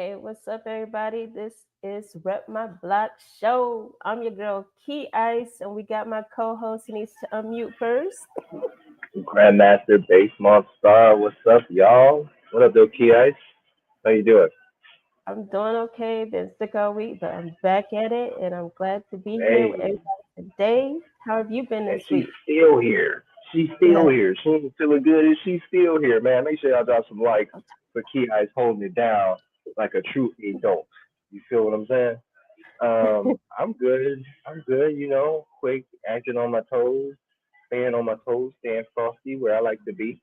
Hey, what's up, everybody? This is Rep My Block Show. I'm your girl, Key Ice, and we got my co-host. He needs to unmute first. Grandmaster Baseball Star. What's up, y'all? What up, though, Key Ice? How you doing? I'm doing okay. Been sick all week, but I'm back at it, and I'm glad to be here with Hey, everybody today. How have you been and this she's week? still here. She's Yeah. still here. She ain't feeling good, and she's still here, man. Make sure y'all drop some likes for Key Ice holding it down like a true adult. You feel what I'm saying? I'm good. I'm good. Quick, acting on my toes, staying on my toes, staying frosty where I like to be.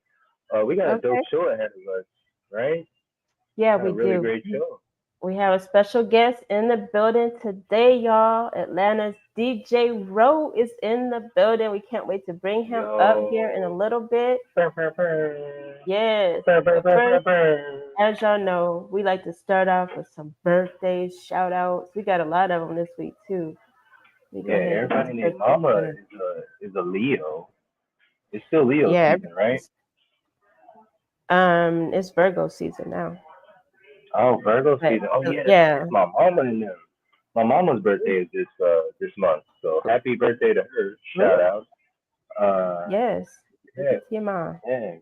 We got a dope Okay. show ahead of us, right? Yeah, Got we a really do. great show. We have a special guest in the building today, y'all. Atlanta's DJ Rowe is in the building. We can't wait to bring him up here in a Yo. little bit. Brr, brr, brr. Yes, Brr, brr, but brr, brr, first, brr. as y'all know, we like to start off with some birthdays, shout outs. We got a lot of them this week, too. We Yeah, go ahead and get this everybody named birthday Mama started. is a Leo. It's still Leo Yeah, season, right? everybody's. It's Virgo season now. Oh, Virgo But season. Oh yeah, yeah. it's my mama and them. My mama's birthday is this month, so happy birthday to her. Shout Really? out. Uh, Yes. Happy yeah, to your mom. yeah.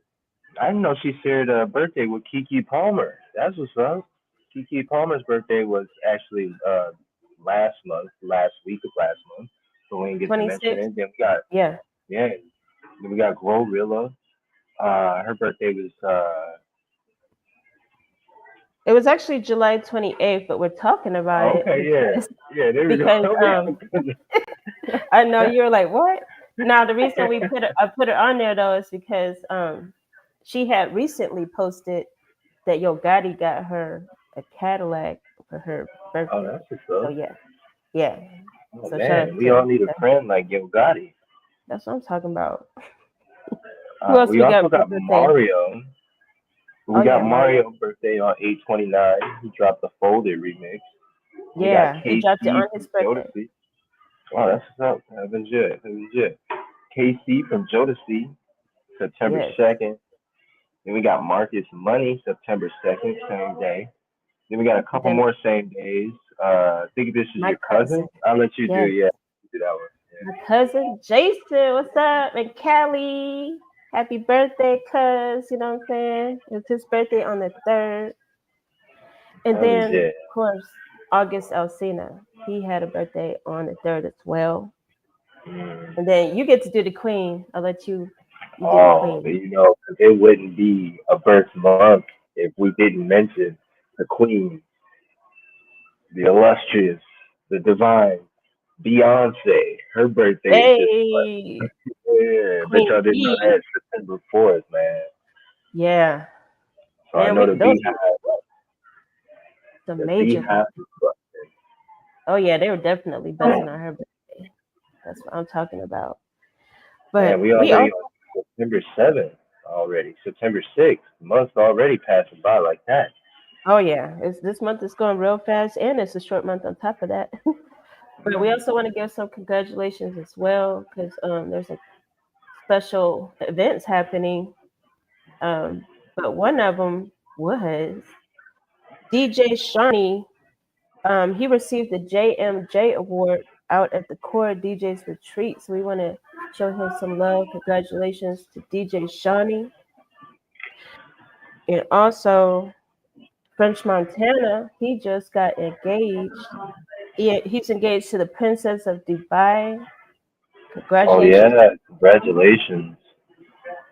I didn't know she shared a birthday with Kiki Palmer. That's what's up. Kiki Palmer's birthday was actually last month, last week of last month. So we didn't get to mention 26? it. Then we got Yeah. yeah, then we got Glorilla. Her birthday was It was actually July 28th, but we're talking about it okay, yeah. because Yeah, there we go. because Yeah, I know you're like, what? Now the reason I put it on there though is because she had recently posted that Yo Gotti got her a Cadillac for her oh, birthday. that's what's So up. yeah, yeah. Oh So shout man, out we to all need a friend like Yo Gotti. that's what I'm talking about. Who else We we also got for got birthday? Mario. Oh We got yeah, Mario. Mario birthday on 8/29. He dropped the Folded remix. We got Yeah, he dropped it KC on from his birthday. Jodeci. Oh, that's what's up. That's legit. That's legit. KC from Jodeci, September Yes. 2nd. Then we got Marcus Money, September 2nd, same day. Then we got a couple Then more same days. I think this is my your cousin. cousin. I'll let you do, Yes. yeah, do that one. My cousin Jason, what's up? And Callie, happy birthday, cuz. You know what I'm saying? It's his birthday on the 3rd. And That then, legit. of course, August Alsina. He had a birthday on the 3rd as well. Mm. And then you get to do the queen. I'll let you do the Oh, queen. 'cause it wouldn't be a birth month if we didn't mention the queen, the illustrious, the divine, Beyonce. Her birthday is this month. Hey, Yeah, bet Queen y'all didn't know B. that. September 4th, man. Yeah. So I Man, know we those were the the major Beehive birthday. was busting. Oh yeah, they were definitely busting on her birthday. That's what I'm talking about. Man, But we we already also on September 7th already. September 6th. The month's already passing by like that. oh yeah, it's this month is going real fast, and it's a short month on top of that. But we also want to give some congratulations as well because there's a special events happening. But one of them was DJ Shawnee. He received the JMJ award out at the Core DJs retreat. So we want to show him some love. Congratulations to DJ Shawnee, and also French Montana. He just got engaged. He's engaged to the Princess of Dubai. Oh Congratulations. yeah, congratulations.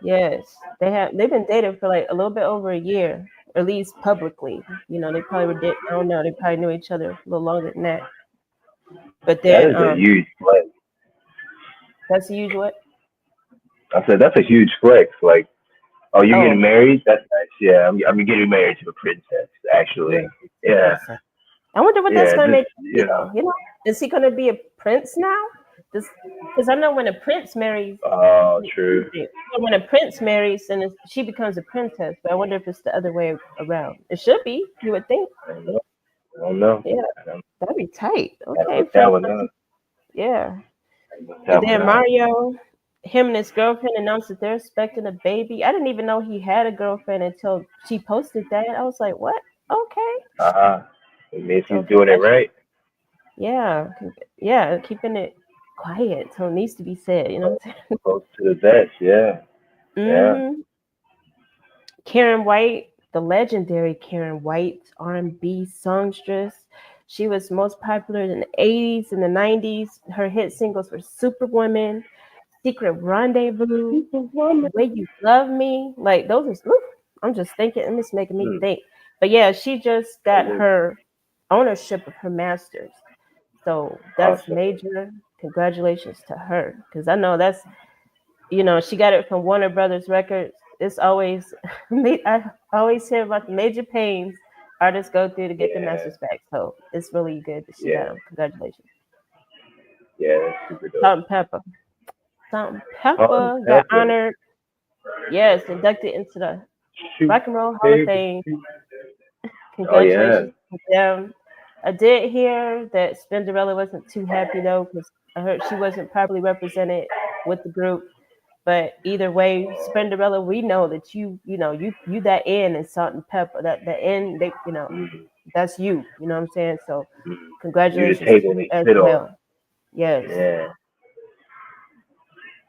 Yes, they've been dating for like a little bit over a year, at least publicly. You know, they probably were I don't know, they probably knew each other a little longer than that. But That then is a huge flex. that's the usual. I said that's a huge flex. Like, oh, you're getting Oh, married? That's nice. Yeah, I'm getting married to a princess. yeah, Actually, the yeah, princess. I wonder what that's yeah. gonna Just make him be though. You know, is he gonna be a prince now? Because I know when a prince marries, oh, true. when a prince marries and she becomes a princess. But I wonder if it's the other way around. It should be. You would think. I don't know. I don't know. Yeah, I don't. that'd be tight. Gotta Okay, look that French. one up. Yeah. Gotta look And that one then up. Mario, him and his girlfriend announced that they're expecting a baby. I didn't even know he had a girlfriend until she posted that. I was like, what? Okay. Uh-huh. It means So he's doing it right. yeah, yeah, keeping it quiet. So it needs to be said. You know what I'm Close to the vets, yeah. saying? Yeah. Karen White, the legendary Karen White, R&B songstress. She was most popular in the 80s and the 90s. Her hit singles were Superwoman, Secret Rendezvous, The Way You Love Me. Like those are, oof, I'm just thinking, and it's making me Mm. think. But yeah, she just got her ownership of her masters. So that's Awesome. major. Congratulations to her. Because I know that's, she got it from Warner Brothers Records. It's always, I always hear about the major pains artists go through to get the Yeah. masters back. So it's really good that she got Yeah. them. Congratulations. Yeah, that's super dope. Salt and Pepper. Salt and Salt and Pepper got pepper. honored. Yes, inducted into the Shoot, Rock and Roll Hall of baby. Fame. Oh yeah. Congratulations to them. I did hear that Spinderella wasn't too happy though, because I heard she wasn't properly represented with the group. But either way, Spinderella, we know that you that N in Salt and Pepper, that N, Mm. that's you. You know what I'm saying? So Mm. You the congratulations to table you they as sit on. well. Yes. Yeah.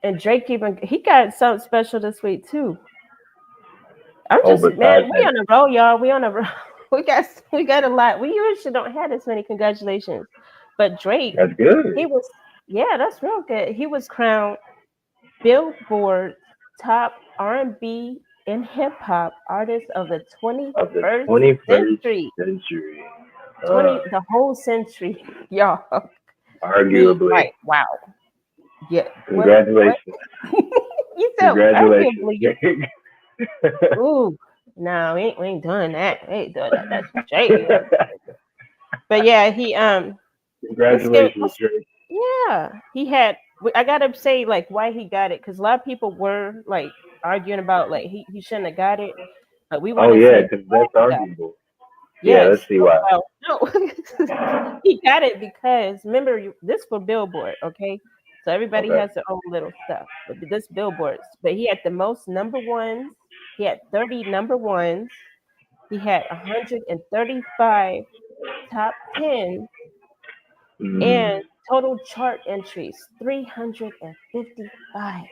And Drake even he got something special this week too. I'm Oh, just man, besides we that, on a roll, y'all. We on a roll. We got a lot. We usually don't have this many congratulations, but Drake, that's good. he was yeah, that's real good. He was crowned Billboard top R&B and hip hop artist of the Of the 21st 21st century. century. Uh, 20 the whole century, y'all. arguably. Like wow. Yeah. What? Congratulations. You said Congratulations. arguably. Ooh. No, we ain't doing that. We ain't doing that. That's Drake. But yeah, let's give Congratulations, let's Drake. yeah. He had I gotta say like why he got it, because a lot of people were like arguing about like he shouldn't have got it. But we want Oh to yeah, say because why that's he got it. arguable. Yeah, let's Yes. see why. Well, no. He got it because remember this for Billboard, okay? So everybody Okay. has their own little stuff. But this Billboards, but he had the most number ones. He had 30 number ones. He had 135 top 10 Mm, and total chart entries 355.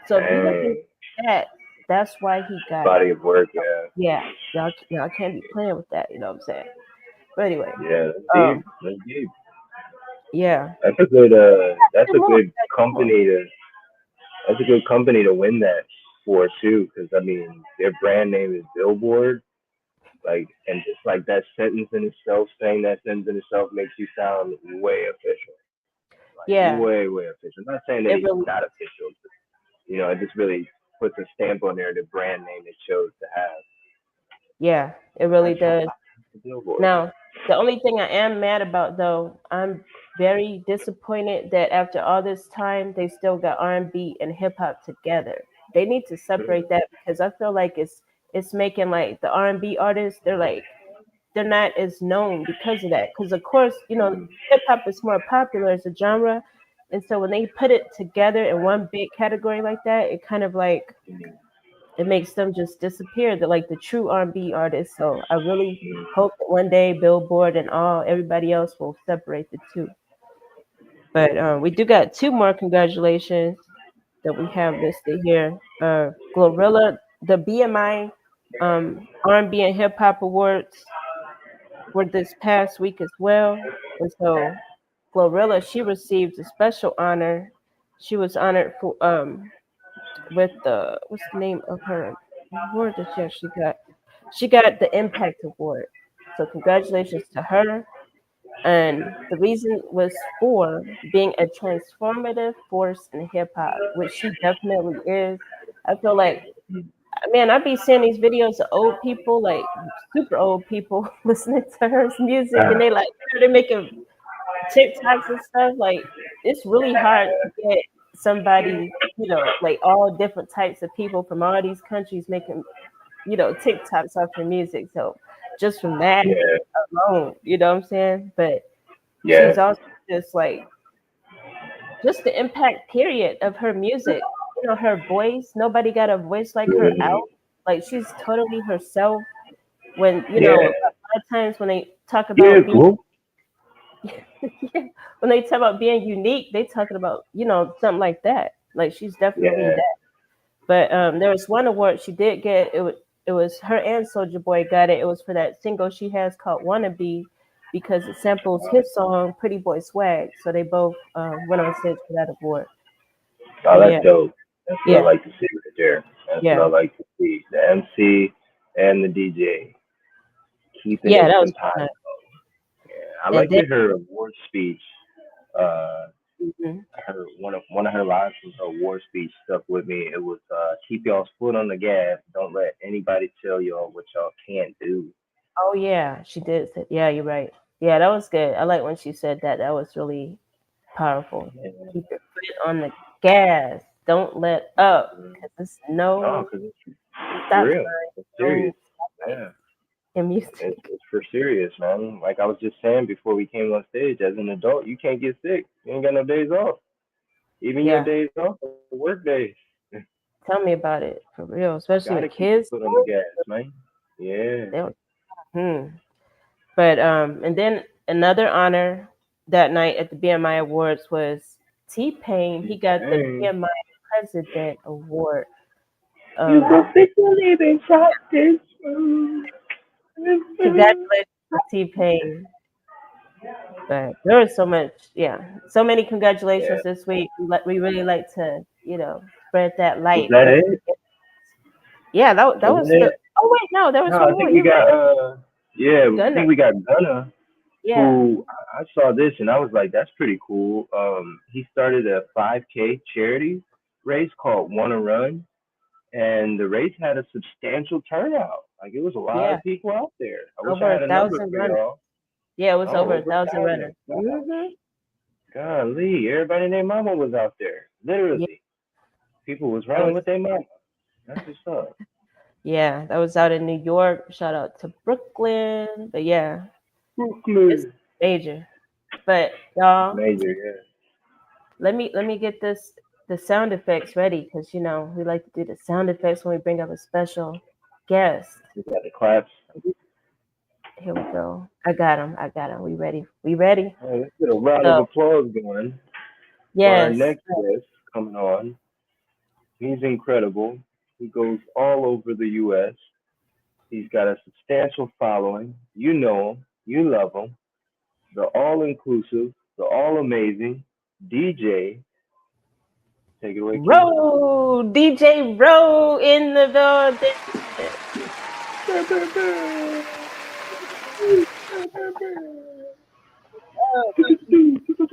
So if you look at dang. that, that's why he got it. Body of work, yeah. Yeah, y'all can't be playing with that. You know what I'm saying? But anyway, Yeah, that's deep. um, That's deep. yeah, That's two a more, good two more. company to that's a good company to win that for too, because I mean their brand name is Billboard, like, and just like that sentence in itself, saying that sentence in itself makes you sound way official, like Yeah, way official. I'm not saying that it he's really, not official, it just really puts a stamp on there the brand name it chose to have. yeah, it really That's does. Billboard. Now, the only thing I am mad about though, I'm very disappointed that after all this time, they still got R&B and hip hop together. They need to separate that because I feel like it's making like the R&B artists, they're not as known because of that. Because of course, hip hop is more popular as a genre, and so when they put it together in one big category like that, it kind of like it makes them just disappear. The like the true R&B artists. So I really hope that one day Billboard and everybody else will separate the two. But we do got two more congratulations that we have listed here. Glorilla, the BMI R&B and Hip Hop Awards were this past week as well. And so Glorilla, she received a special honor. She was honored for with the what's the name of her award that she actually got? She got the Impact Award. So congratulations to her. And the reason was for being a transformative force in hip hop, which she definitely is. I feel like, man, I'd be seeing these videos of old people, like super old people, listening to her music, and Ah, they're making TikToks and stuff. Like it's really hard to get somebody, like all different types of people from all these countries making, TikToks off her music. So just from that yeah, alone, you know what I'm saying? But yeah. she's also just like just the impact period of her music. Her voice. Nobody got a voice like her Mhm. out. Like she's totally herself. when Yeah, a lot of times when they talk yeah, about being bro. when they talk about being unique, they talking about something like that. Like she's definitely Yeah, that. But there was one award she did get. It was her and Soldier Boy got it. It was for that single she has called "Wannabe," because it samples his song "Pretty Boy Swag." So they both went on stage for that award. oh, But that's yeah, dope. That's what I yeah, like to see right there. That's what I yeah, like to see. The MC and the DJ keeping yeah. it That was pretty nice. compatible. Yeah, I And liked then, it, her award speech. Uh, mhm. her one of her lines from her award speech stuck with me. It was keep y'all's foot on the gas. Don't let anybody tell y'all what y'all can't do. Oh yeah, she did. Yeah, you're right. Yeah, that was good. I like when she said that. That was really powerful. Yeah. Keep your foot on the gas. Don't let up, Mhm. because there's No, no because it's for stop real. sign, It's serious. no stoplights Yeah. in music. It's for serious, man. Like I was just saying before we came on stage, as an adult, you can't get sick. You ain't got no days off. Even your Yeah, days off are work days. tell me about it for real, especially Gotta with keep your kids. foot on the gas, man. Yeah. They don't- hmm. But and then another honor that night at the BMI Awards was T Pain. He got the Dang. BMI President Award. You go Um, fix your living practice. Congratulations to T Pain. But there was so much, yeah, so many Yeah. congratulations this week. We really like to, spread that Was light. that Let's it? yeah, that Wasn't was the. it? Oh wait, no, there was No, I one more. think we You're right. got yeah, I Gunner. think we got Gunna, Yeah, who I saw this and I was like, that's pretty cool. He started a 5K charity race called Wanna Run, and the race had a substantial turnout. Like it was a lot yeah, of people out there. I wish I over a had a number thousand for runners. y'all. Yeah, it was Oh, over a over a thousand thousand. runners. Golly, everybody named Mama was out there. Yeah, Literally, people was that running was with their mama. That's what's up. yeah, that was out in New York. Shout out to Brooklyn. But yeah, it's Brooklyn. major. But It's y'all, major, yeah. let me get the sound effects ready, because we like to do the sound effects when we bring up a special guest. We got the claps. Here we go. I got him. I got him. We ready? We ready? Hey, let's get a round of So applause going for our yes, next guest coming on. He's incredible. He goes all over the U.S. He's got a substantial following. You know him. You love him. The all inclusive, the all amazing DJ. Take it away, Key. Row DJ Row in the building.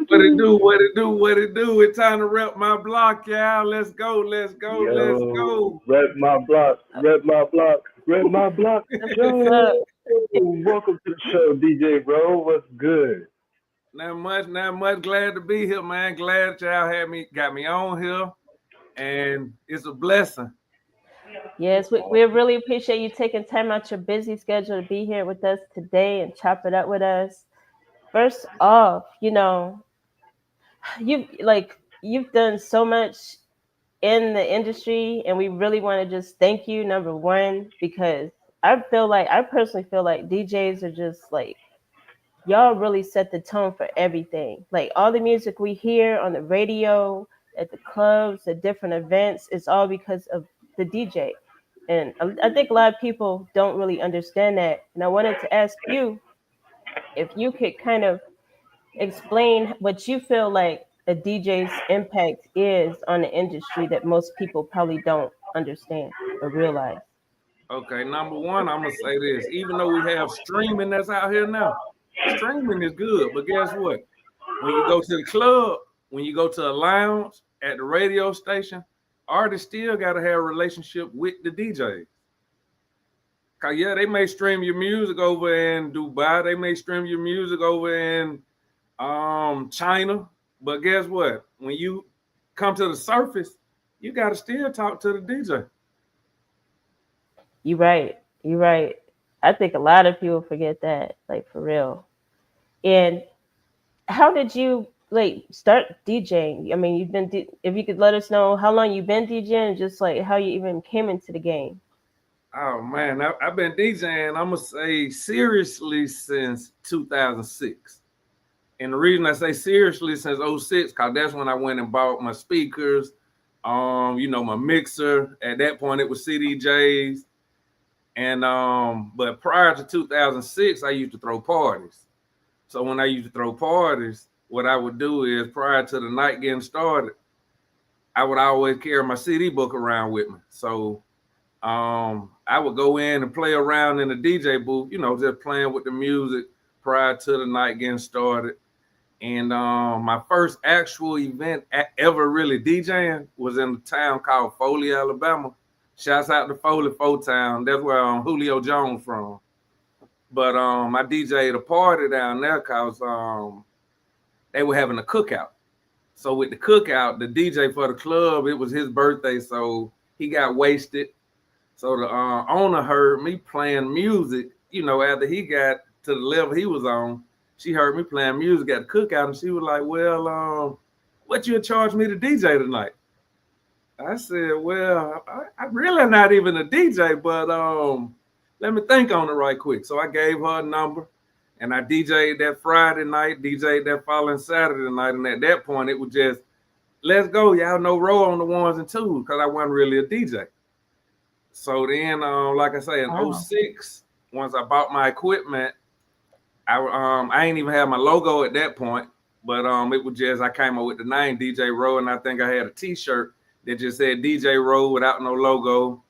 What it do? What it do? What it do? It's time to rep my block, y'all. Let's go. Let's go. Let's Yo, go. rep my block, rep my block, rep my block. That's what's up. Yo, welcome to the show, DJ Bro. What's good? Not much. Not much. Glad to be here, man. Glad y'all got me on here, and it's a blessing. Yes, we really appreciate you taking time out your busy schedule to be here with us today and chop it up with us. First off, you've done so much in the industry, and we really want to just thank you, number one, because I personally feel like DJs are just like, y'all really set the tone for everything. Like all the music we hear on the radio, at the clubs, at different events, it's all because of the DJ. And I think a lot of people don't really understand that. And I wanted to ask you if you could kind of explain what you feel like a DJ's impact is on the industry that most people probably don't understand or realize. Okay, number one, I'm gonna say this. Even though we have streaming that's out here now, streaming is good. But guess what? When you go to the club, when you go to a lounge at the radio station, artists still gotta have a relationship with the DJ. Cause yeah, they may stream your music over in Dubai, they may stream your music over in China, but guess what? When you come to the surface, you gotta still talk to the DJ. You're right. You're right. I think a lot of people forget that, like for real. And how did you like start DJing? I mean, if you could let us know how long you've been DJing, and just like how you even came into the game. Oh man, I've been DJing, I'm gonna say seriously since 2006. And the reason I say seriously since '06, because that's when I went and bought my speakers, my mixer. At that point it was CDJs. And but prior to 2006, I used to throw parties. So when I used to throw parties, what I would do is prior to the night getting started, I would always carry my CD book around with me. So I would go in and play around in the DJ booth, just playing with the music prior to the night getting started. And my first actual event ever really DJing was in a town called Foley, Alabama. Shouts out to Foley, Town. That's where Julio Jones from. But I DJ'd a party down there because they were having a cookout. So with the cookout, the DJ for the club, it was his birthday, so he got wasted. So the owner heard me playing music, after he got to the level he was on. She heard me playing music at the cookout, and she was like, well, what you charge me to DJ tonight? I said, well, I'm really not even a DJ, but let me think on it right quick. So I gave her a number, and I DJ'd that Friday night, DJ'd that following Saturday night, and at that point, it was just, let's go. Y'all know roll on the ones and twos, because I wasn't really a DJ. So then, like I say, in '06, once I bought my equipment, I ain't even have my logo at that point, but it was just, I came up with the name DJ Row, and I think I had a T-shirt that just said DJ Row without no logo,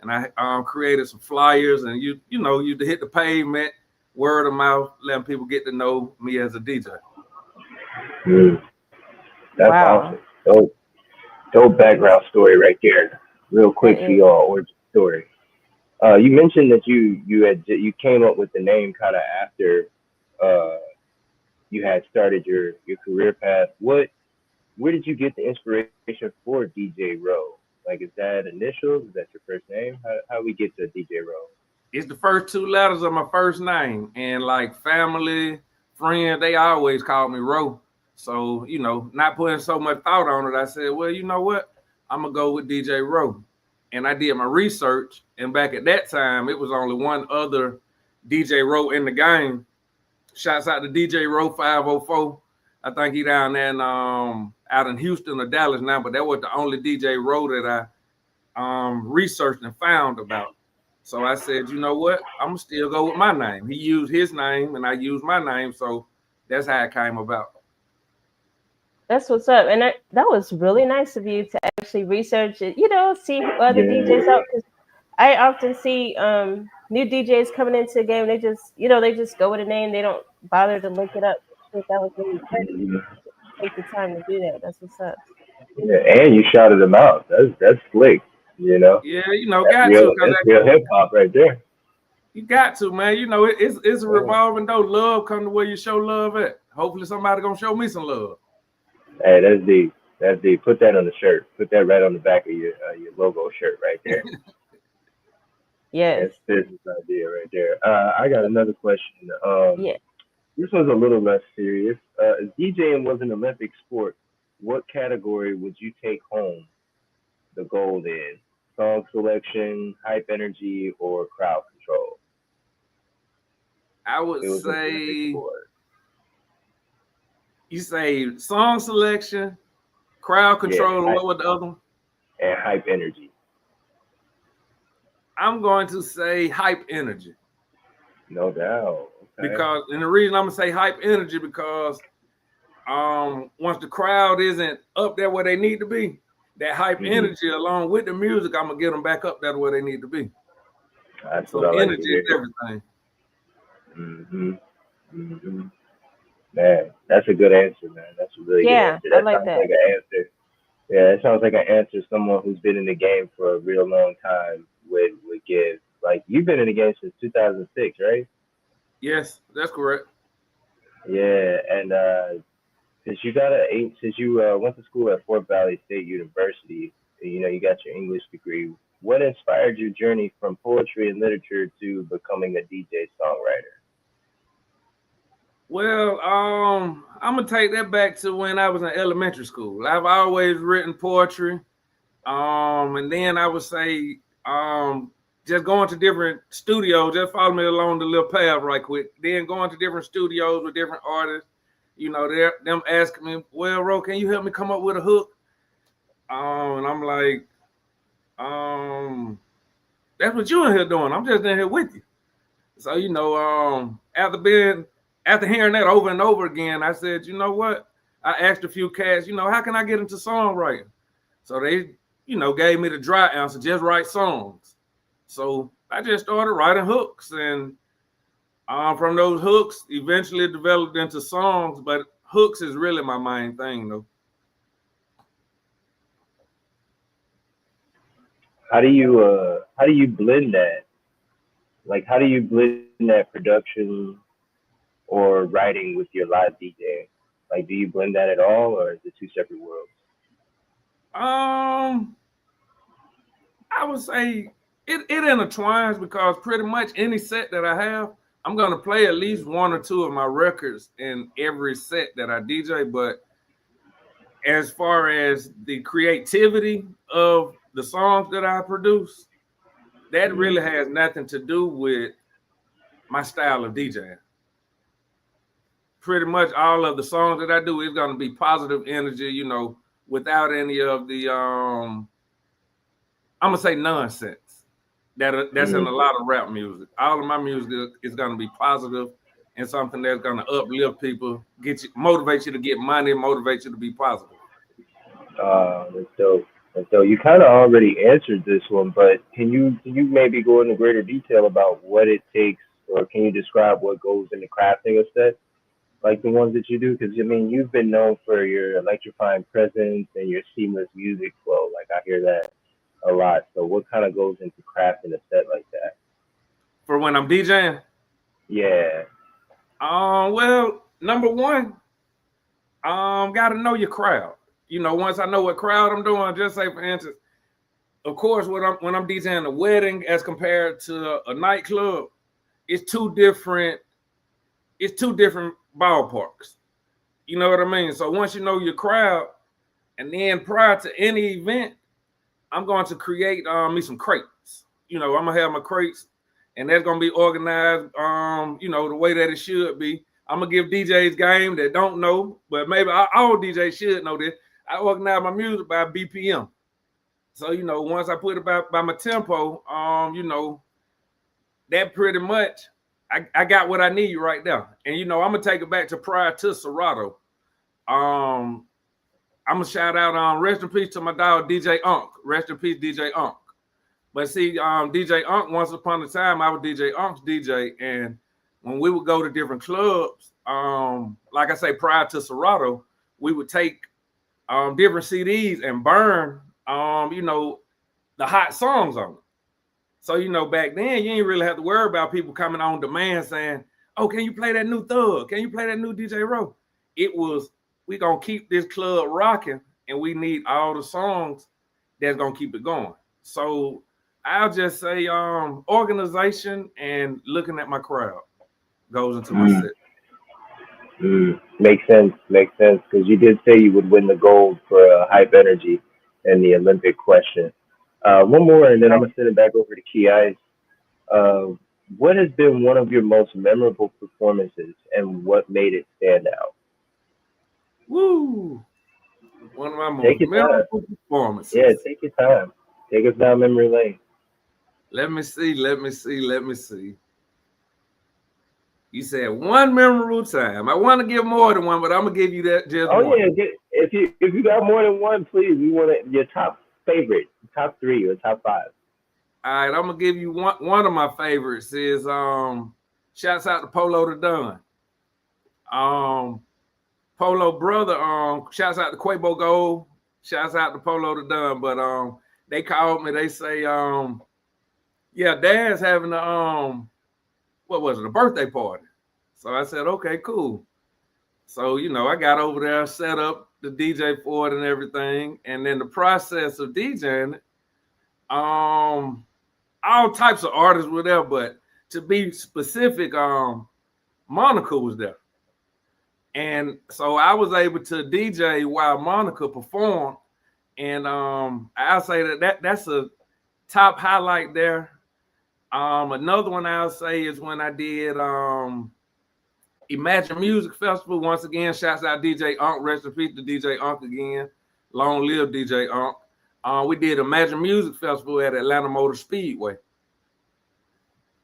and I created some flyers, and you hit the pavement, word of mouth, letting people get to know me as a DJ. That's awesome. Dope background story right there. Real quick for y'all origin story. You mentioned that you came up with the name kind of after you had started your career path. Where did you get the inspiration for DJ Row? Like, is that initials? Is that your first name? How we get to DJ Row? It's the first two letters of my first name, and like family, friends, they always called me Row. So not putting so much thought on it, I said, well, you know what? I'm gonna go with DJ Row. And I did my research, and back at that time, it was only one other DJ Row in the game. Shouts out to DJ Row 504. I think he down there out in Houston or Dallas now, but that was the only DJ Row that I researched and found about. So I said, you know what? I'm gonna still go with my name. He used his name, and I used my name, so that's how it came about. That's what's up, and that was really nice of you to actually research it. See who other DJs out, because I often see new DJs coming into the game. They just go with a name. They don't bother to look it up. I think that was really good. Take the time to do that. That's what's up. Yeah, and you shouted them out. That's slick. Yeah, That's got real, to, that's real hip hop right there. You got to, man. It's a revolving door. Love come to where you show love at. Hopefully somebody gonna show me some love. Hey, that's deep. That's deep. Put that on the shirt. Put that right on the back of your logo shirt right there. Yes. That's business idea right there. I got another question. Yeah. This one's a little less serious. If DJing was an Olympic sport, what category would you take home the gold in? Song selection, hype energy, or crowd control? I would It was an Olympic say sport. you say song selection, crowd control, and what was the other one? And hype energy. I'm going to say hype energy. No doubt. Okay. Because, and the reason I'm gonna say hype energy because once the crowd isn't up there where they need to be, that hype energy along with the music, I'm gonna get them back up there where they need to be. That's So what I like energy to hear. is everything. Man, that's a good answer, man. That's a really good answer. I like that. Like an answer. Yeah, it sounds like an answer someone who's been in the game for a real long time would give. Like, you've been in the game since 2006, right? Yes, that's correct. Yeah, and since you went to school at Fort Valley State University, you got your English degree. What inspired your journey from poetry and literature to becoming a DJ songwriter? Well, I'm gonna take that back to when I was in elementary school. I've always written poetry, and then I would say just going to different studios. Just follow me along the little path right quick. Then going to different studios with different artists. You know, they're them asking me, well, Ro, can you help me come up with a hook? And I'm like, that's what you in here doing. I'm just in here with you. So, you know, after hearing that over and over again, I said, you know what? I asked a few cats, you know, how can I get into songwriting? So they, you know, gave me the dry answer, just write songs. So I just started writing hooks, and from those hooks, eventually developed into songs. But hooks is really my main thing, though. How do you blend that? Like, how do you blend that production or writing with your live DJ? Like, do you blend that at all, or is it two separate worlds? I would say it intertwines, because pretty much any set that I have, I'm gonna play at least one or two of my records in every set that I DJ. But as far as the creativity of the songs that I produce, that really has nothing to do with my style of DJing. Pretty much all of the songs that I do is gonna be positive energy, you know, without any of the I'm gonna say nonsense that's in a lot of rap music. All of my music is gonna be positive and something that's gonna uplift people, motivate you to get money, motivate you to be positive. That's dope. That's dope. You kind of already answered this one, but can you maybe go into greater detail about what it takes, or can you describe what goes into crafting a set, like the ones that you do? Because I mean, you've been known for your electrifying presence and your seamless music flow. Like I hear that a lot. So what kind of goes into crafting a set like that? For when I'm DJing, Yeah. well, number one, gotta know your crowd. You know, once I know what crowd I'm doing, just say for instance, of course, when I'm DJing a wedding as compared to a nightclub, it's two different ballparks. You know what I mean? So once you know your crowd, and then prior to any event, I'm going to create me some crates. You know, I'm gonna have my crates, and that's gonna be organized, you know, the way that it should be. I'm gonna give DJs game that don't know, but maybe all DJs should know this. I organize my music by BPM. So, you know, once I put it by my tempo, you know, that pretty much I got what I need right now. And you know, I'm gonna take it back to prior to Serato. I'm gonna shout out rest in peace to my dog DJ Unk. Rest in peace, DJ Unk. But see, DJ Unk, once upon a time, I was DJ Unk's DJ, and when we would go to different clubs, like I say, prior to Serato, we would take different CDs and burn, you know, the hot songs on it. So, you know, back then, you didn't really have to worry about people coming on demand saying, oh, can you play that new Thug? Can you play that new DJ Ro? It was, we going to keep this club rocking, and we need all the songs that's going to keep it going. So I'll just say organization and looking at my crowd goes into my set. Makes sense. Makes sense. Because you did say you would win the gold for hype energy in the Olympic question. One more, and then I'm gonna send it back over to Key Ice. Uh, what has been one of your most memorable performances, and what made it stand out? Woo! One of my Take most your time. memorable performances. Yeah, take your time. Take us down memory lane. Let me see. You said one memorable time. I want to give more than one, but I'm gonna give you that just Oh one. yeah, if you got more than one, please. We want your top favorite, top three, or top five. All right, I'm gonna give you one. One of my favorites is shouts out to Polo the Don. Polo brother, shouts out to Quavo Gold, shouts out to Polo the Don. But they called me, they say, yeah, Dad's having what was it, a birthday party. So I said, okay, cool. So, you know, I got over there, set up the DJ for it and everything. And then the process of DJing it, all types of artists were there, but to be specific, Monica was there. And so I was able to DJ while Monica performed. And I'll say that's a top highlight there. Another one I'll say is when I did Imagine Music Festival. Once again, shouts out DJ Unk. Rest in peace to DJ Unk again. Long live DJ Unk. We did Imagine Music Festival at Atlanta Motor Speedway.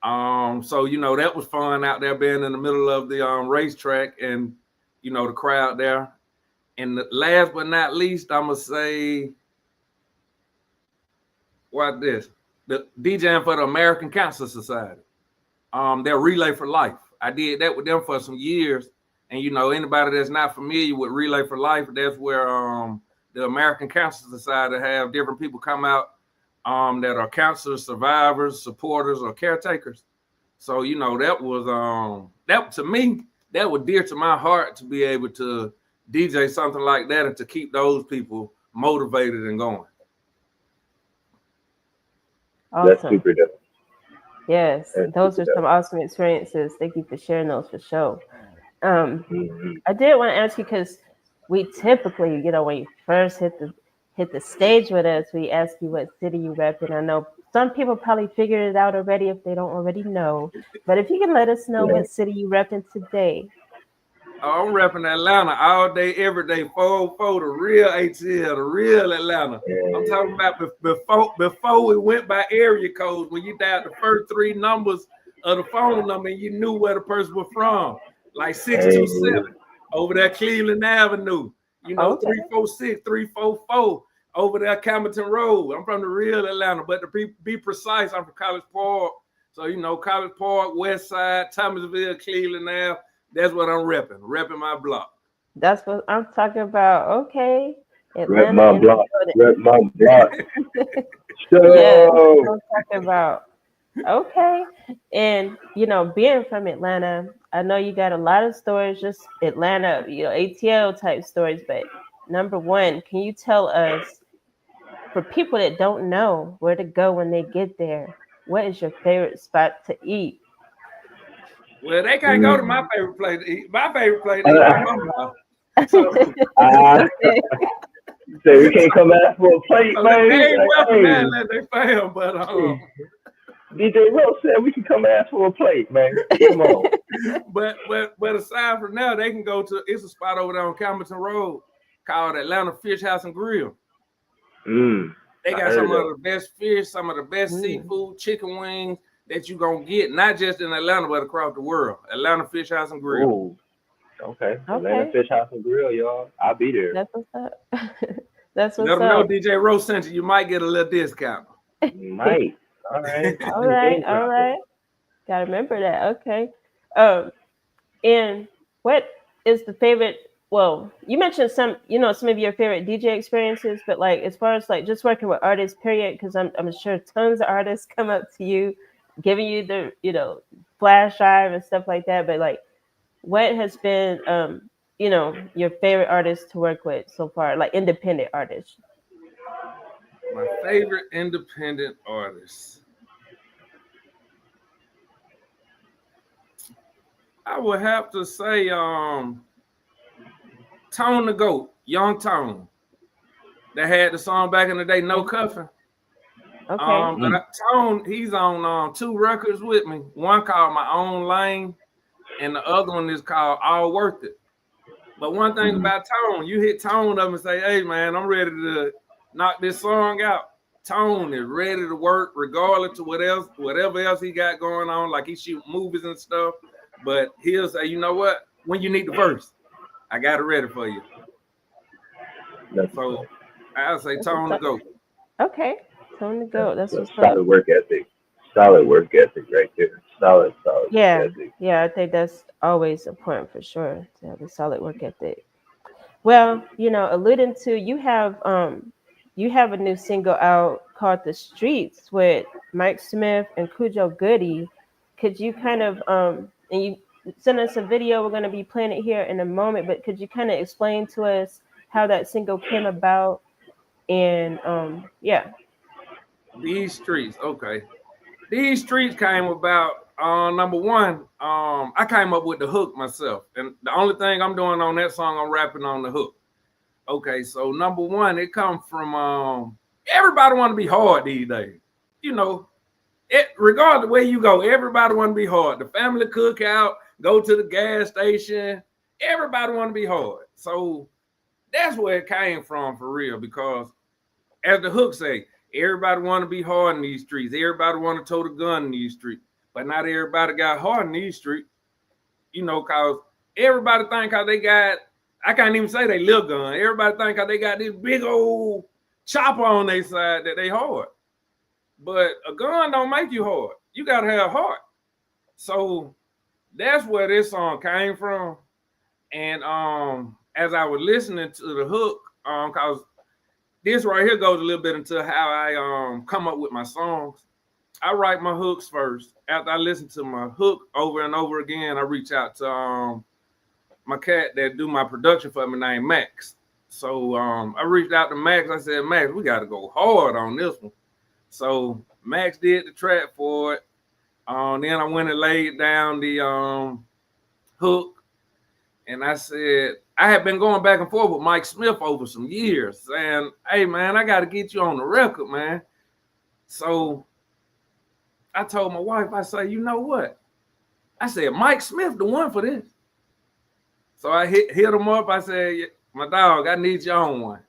So that was fun out there being in the middle of the racetrack and the crowd there. And last but not least, I'm gonna say what this the DJing for the American Cancer Society. Their Relay for Life. I did that with them for some years. And anybody that's not familiar with Relay for Life, that's where the American Cancer Society have different people come out that are cancer survivors, supporters, or caretakers. So that was that to me, that was dear to my heart to be able to DJ something like that and to keep those people motivated and going. Awesome. That's super dope. Yes, That's those are super some awesome experiences. Thank you for sharing those for sure. Mhm. I did want to ask you because we typically, when you first hit the stage with us, we ask you what city you rep, and I know some people probably figured it out already if they don't already know. But if you can let us know Yeah. what city you rep in today. Oh, I'm repping Atlanta all day, every day, 404, the real ATL, the real Atlanta. I'm talking about before we went by area codes, when you dialed the first three numbers of the phone number and you knew where the person was from, like 627 over there Cleveland Avenue, Okay. 346, 344 over there Campbellton Road. I'm from the real Atlanta, but to be precise, I'm from College Park. So, College Park, West Side, Thomasville, Cleveland Ave. That's what I'm repping my block. That's what I'm talking about. Okay. Rep Atlanta my in the block. building. Rep my block. Yes, that's So what I'm talking about. Okay. And, being from Atlanta, I know you got a lot of stories, just Atlanta, ATL type stories. But number one, can you tell us, for people that don't know where to go when they get there, what is your favorite spot to eat? Well, they can't go to my favorite place to eat. My favorite place to eat my mama. So Okay. say we can't come back for a plate, man. they ain't welcome Hey, down unless they fam, but DJ Rose said we can come ask for a plate, man. Come on. but aside from that, they can go to it's a spot over there on Campbellton Road called Atlanta Fish House and Grill. They I got heard some that. of the best fish, some of the best seafood, chicken wings that you gonna get, not just in Atlanta, but across the world. Atlanta Fish House and Grill. Ooh, okay. Atlanta Okay. Fish House and Grill, y'all. I'll be there. That's what's up. That's Let what's them know up. DJ Rose sent you. You might get a little discount. Might. All right. All right. All right. Gotta remember that. Okay. And what is the favorite? Well, you mentioned some of your favorite DJ experiences, but like as far as like just working with artists, period, because I'm sure tons of artists come up to you, giving you the flash drive and stuff like that. But like, what has been your favorite artist to work with so far, like independent artists? My favorite independent artist. I would have to say Tone the Goat, Young Tone. That had the song back in the day, No Cuffing. Okay. But Tone, he's on 2 records with me. One called My Own Lane, and the other one is called All Worth It. But one thing about Tone, you hit Tone up and say, hey man, I'm ready to knock this song out. Tone is ready to work regardless of whatever else he got going on, like he shoot movies and stuff. But he'll say, you know what? When you need the verse, I got it ready for you. So I'll say Tone the Goat. Okay. Tone the Goat. That's what's solid up. work ethic. Solid work ethic right there. Solid Yeah. work ethic. Yeah, I think that's always important for sure to have a solid work ethic. Well, alluding to you have a new single out called The Streets with Mike Smith and Cujo Goody. Could you kind of and you sent us a video, we're gonna be playing it here in a moment, but could you kind of explain to us how that single came about? And yeah. These Streets, okay. These Streets came about number one, I came up with the hook myself. And the only thing I'm doing on that song, I'm rapping on the hook. Okay, so number one, it comes from everybody want to be hard these days. regardless of where you go, everybody want to be hard. The family cookout, go to the gas station, everybody want to be hard. So that's where it came from for real, because as the hook say, everybody want to be hard in these streets. Everybody want to tote a gun in these streets. But not everybody got hard in these streets. You know, because everybody think how they got, I can't even say they little gun. Everybody think how they got this big old chopper on their side that they hard. But a gun don't make you hard. You got to have heart. So that's where this song came from. And as I was listening to the hook, because this right here goes a little bit into how I come up with my songs. I write my hooks first. After I listen to my hook over and over again, I reach out to my cat that do my production for me named Max. So I reached out to Max. I said, Max, we got to go hard on this one. So Max did the track for it. Then I went and laid down the hook. And I said, I had been going back and forth with Mike Smith over some years, saying, hey, man, I got to get you on the record, man. So I told my wife, I said, you know what? I said, Mike Smith, the one for this. So I hit him up. I said, my dog, I need you on one.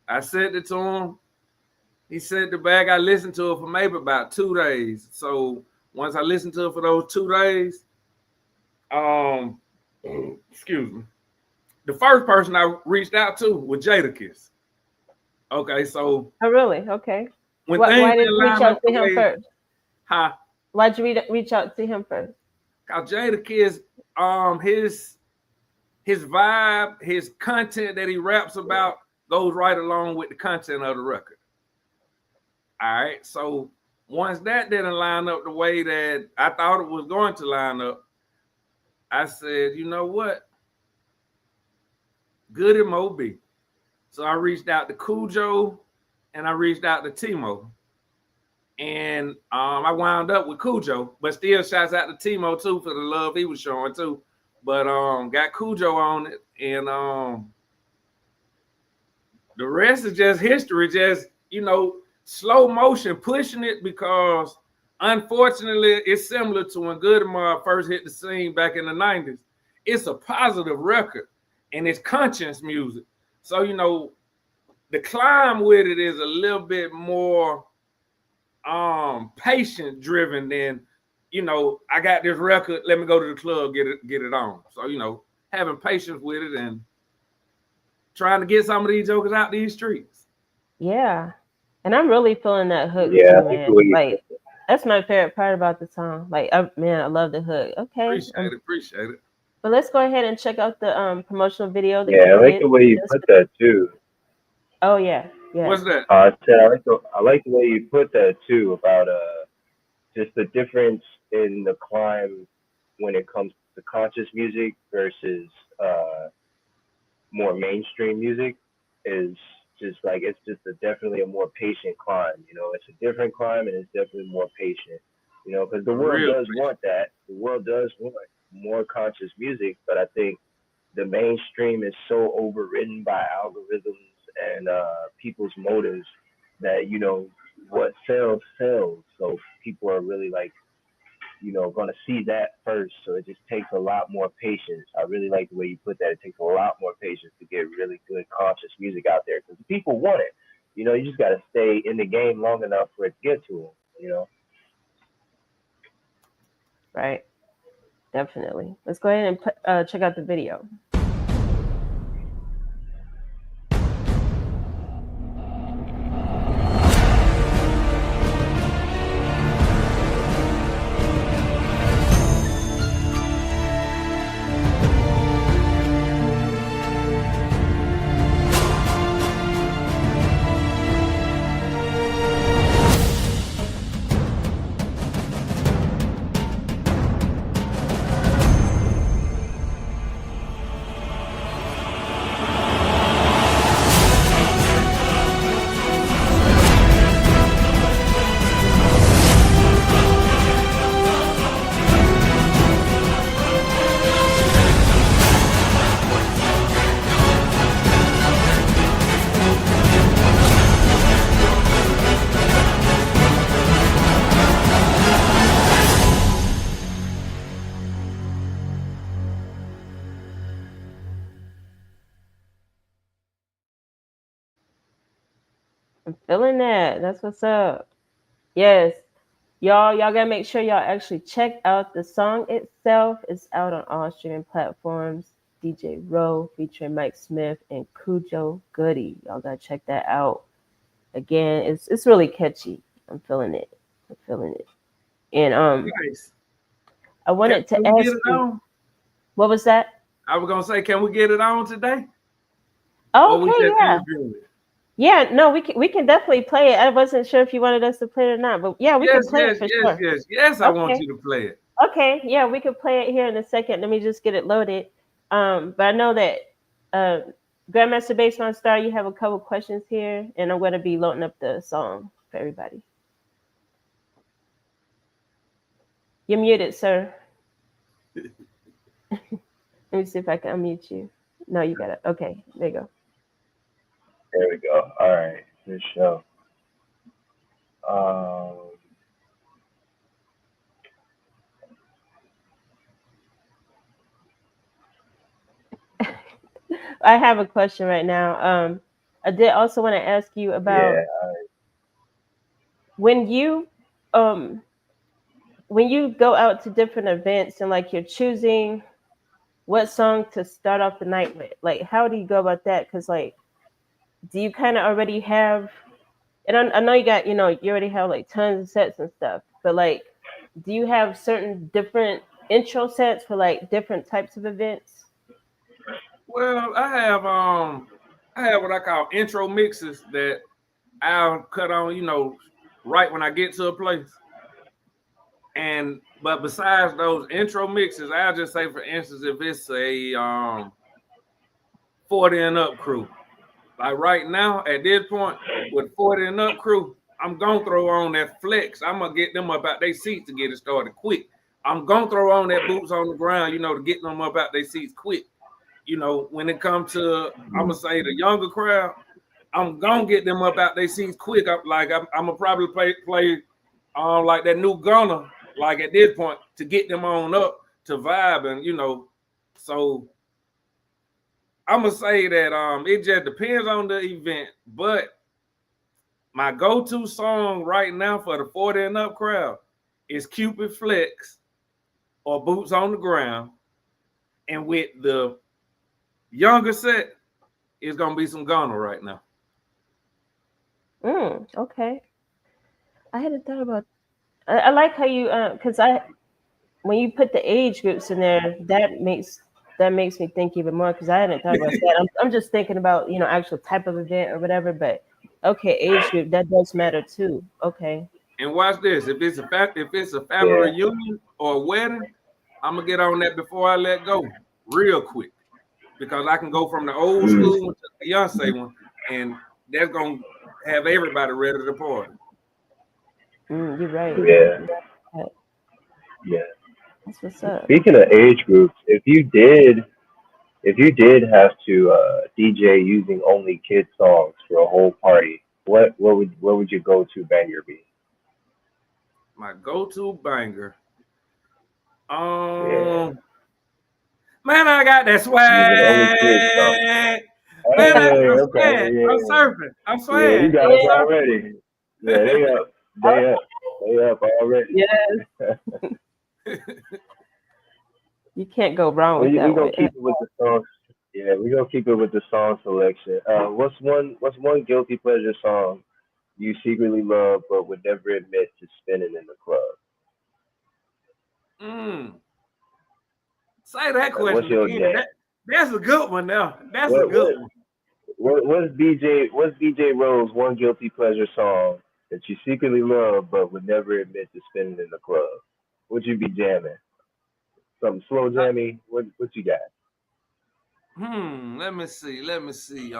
I sent it to him. He sent it back. I listened to it for maybe about 2 days. So once I listened to it for those 2 days, excuse me, the first person I reached out to was Jadakiss. Okay, so. Oh, really? Okay. When why did you reach out to him first? Huh? Why'd you reach out to him first? Cause Jadakiss, his vibe, his content that he raps about goes right along with the content of the record. All right, so once that didn't line up the way that I thought it was going to line up, I said, you know what? Good it mo be. So I reached out to Cujo and I reached out to Timo. And I wound up with Cujo, but still shouts out to Timo too for the love he was showing too. But got Cujo on it, and the rest is just history, just, you know, slow motion pushing it, because unfortunately it's similar to when Goodemar first hit the scene back in the 90s. It's a positive record and it's conscious music. So, you know, the climb with it is a little bit more patient driven than, you know, I got this record, let me go to the club, get it on. So, you know, having patience with it and trying to get some of these jokers out these streets. Yeah. And I'm really feeling that hook Yeah, too, man. Like, that's my favorite part about the song. Like, I love the hook. Okay. Appreciate it. But let's go ahead and check out the promotional video. That I like the way you put that too. Oh yeah. Yeah. What's that? I like the way you put that too, about just the difference in the climb when it comes to conscious music versus more mainstream music is just like, it's just definitely a more patient climb. You know, it's a different climb and it's definitely more patient. You know, because the world does want that. The world does want more conscious music, but I think the mainstream is so overridden by algorithms and people's motives that, you know, what sells. So people are really like, you know, going to see that first. So it just takes a lot more patience. I really like the way you put that. It takes a lot more patience to get really good conscious music out there, because the people want it. You know, you just got to stay in the game long enough for it to get to them, you know? Right. Definitely. Let's go ahead and check out the video. Feeling that. That's what's up. Yes. Y'all gotta make sure y'all actually check out the song itself. It's out on all streaming platforms. DJ Rowe featuring Mike Smith and Cujo Goody. Y'all gotta check that out. Again, it's really catchy. I'm feeling it. I'm feeling it. And Nice. I wanted Can to we get ask it you, on? what was that? I was gonna say, can we get it on today? Oh, Or we okay, just yeah. interviewing it? Yeah, no, we can definitely play it. I wasn't sure if you wanted us to play it or not, but yeah, we can Yes, play it yes, for yes, sure. yes, yes. I want Okay. you to play it. Okay, yeah, we could play it here in a second. Let me just get it loaded. But I know that uh, Grandmaster Baseline Star, you have a couple questions here, and I'm going to be loading up the song for everybody. You're muted, sir. Let me see if I can unmute you. No, you got it. Okay, there you go. There we go. All right, good show. Um, I have a question right now. I did also want to ask you yeah, about when you um when you go out to different events and like you're choosing what song to start off the night with. Like, how do you go about that? Because like, do you kind of already have? And I know you got, you already have like tons of sets and stuff. But like, do you have certain different intro sets for like different types of events? Well, I have what I call intro mixes that I'll cut on, right when I get to a place. And but besides those intro mixes, I'll just say, for instance, if it's a 40 and up crew, like right now at this point with 40 and up crew, I'm gonna throw on that flex. I'm gonna get them up out their seats to get it started quick. I'm gonna throw on that boots on the ground, to get them up out their seats quick. When it comes to, I'm gonna say, the younger crowd, I'm gonna get them up out their seats quick. I'm gonna probably play like that new Gunner, like at this point, to get them on up to vibe. And so I'm gonna say that it just depends on the event. But my go-to song right now for the 40 and up crowd is Cupid Flex or Boots on the Ground. And with the younger set, it's gonna be some Gunner right now. Okay. I hadn't thought about. I like how you because I when you put the age groups in there, that makes me think even more because I hadn't thought about that. I'm just thinking about actual type of event or whatever, but okay, age group that does matter too. Okay. And watch this. If it's a family yeah, reunion or a wedding, I'm gonna get on that before I let go, real quick, because I can go from the old mm, school one to the Beyonce one, and that's gonna have everybody ready to party. You're right. yeah, That- yeah. That's what's up. Speaking of age groups, if you did have to DJ using only kid songs for a whole party, what would your go to banger be? My go-to banger. Yeah, Um, man, I got that using only kid songs. swag. Man, Hey, I'm okay, swag. I'm yeah, surfing. I'm yeah, you swag. got I'm us Yeah. already. Yeah, they up, they up already. Yeah. You can't go wrong with we that gonna one. keep it with the songs. Yeah, we gonna keep it with the song selection. What's one guilty pleasure song you secretly love but would never admit to spinning in the club? mm. Say that Like, what's question your again. jam? That's a good one now. That's a What good what one. what's DJ Rose one guilty pleasure song that you secretly love but would never admit to spinning in the club? Would you be jamming? Something slow jammy? What you got? Let me see. Let me see.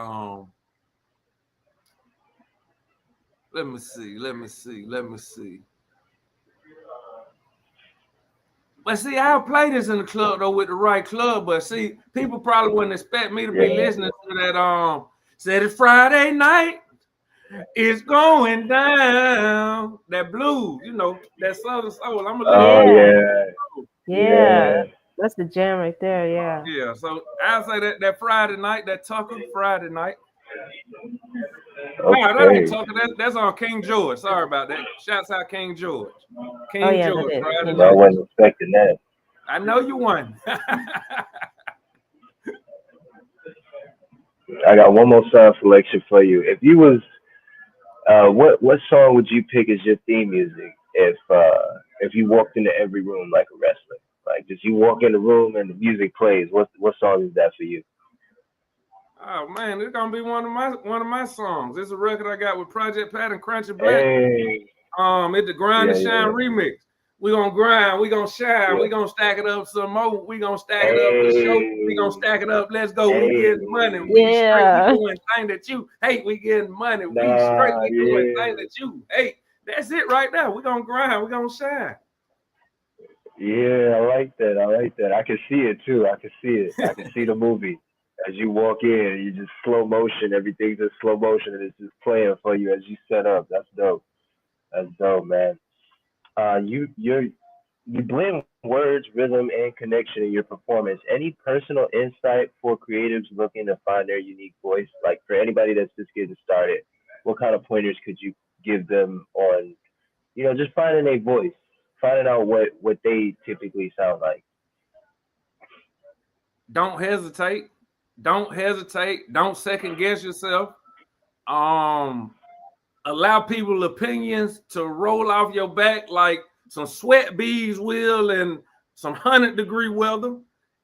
Let me see. Let me see. Let me see. But see, I'll play this in the club though with the right club. But see, people probably wouldn't expect me to be Yeah. listening to that. Said it's Friday night. It's going down. That blues, that Southern soul. I'm gonna let Oh you. Yeah. yeah, Yeah. yeah. That's the jam right there. Yeah. Yeah. So I'll say that Friday night, that Tucker Friday night. Nah, that ain't Okay. talking. That's on King George. Sorry about that. Shouts out King George. Oh King yeah, that George, is. Friday No, I night. wasn't expecting that. I know you won. I got one more song selection for you. If you was, what song would you pick as your theme music if you walked into every room like a wrestler? Like, just you walk in the room and the music plays. What song is that for you? Oh man, it's gonna be one of my songs. It's a record I got with Project Pat and Crunchy Black. Hey, It's the Grind yeah, and Shine yeah, remix. We gonna grind, we gonna shine, yeah. we gonna stack it up some more. We gonna stack it up for show. We gonna Hey, stack it up. Let's go. We hey. getting money. We straight. We Yeah. doing thing that you hate. We getting money. We straight. Nah, We doing yeah. thing that you hate. That's it right there. We gonna grind. We gonna shine. Yeah, I like that. I like that. I can see it too. I can see it. I can see the movie. As you walk in, you just slow motion. Everything's in slow motion, and it's just playing for you as you set up. That's dope. That's dope, man. You blend words, rhythm, and connection in your performance. Any personal insight for creatives looking to find their unique voice? Like for anybody that's just getting started, what kind of pointers could you give them on, just finding a voice, finding out what they typically sound like? Don't hesitate. Don't hesitate. Don't second guess yourself. Um, Allow people's opinions to roll off your back like some sweat beads will and some 100-degree weather,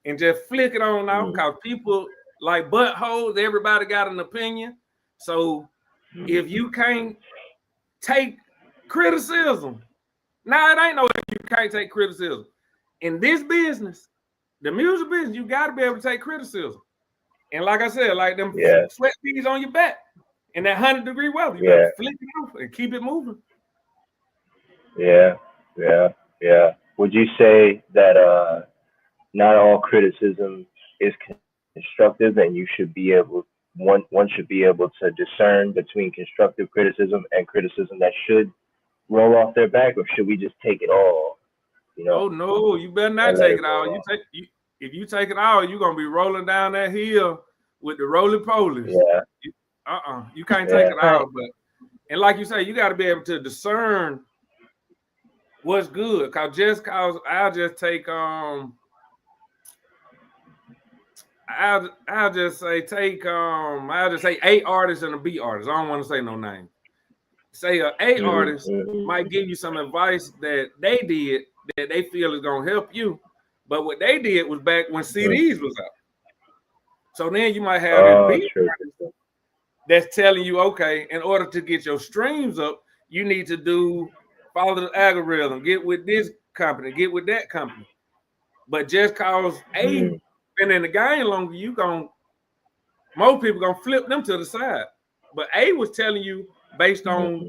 and just flick it on off. Mm, Cause people like buttholes. Everybody got an opinion. So mm, if you can't take criticism, now it ain't no if you can't take criticism. In this business, the music business, you got to be able to take criticism. And like I said, like them yeah, sweat beads on your back in that 100-degree weather, you better yeah, flick it off and keep it moving. yeah, yeah, yeah. Would you say that not all criticism is constructive, and you should be able one should be able to discern between constructive criticism and criticism that should roll off their back, or should we just take it all, you know, Oh no, you better not and let take it it all. roll off? If you take it all, you're gonna be rolling down that hill with the roly polies. Yeah, You can't take yeah, it Right. all, but and like you say, you got to be able to discern what's good. Cause I'll just take I'll just say I'll just say A artist and a B artist. I don't want to say no name. Say a A artist mm-hmm, might give you some advice that they did that they feel is gonna help you, but what they did was back when mm-hmm. CDs was out. So then you might have this Oh, B true. artist that's telling you, okay, in order to get your streams up, you need to follow the algorithm, get with this company, get with that company. But just cause A Mm-hmm, been in the game longer, more people gonna flip them to the side. But A was telling you based on mm-hmm.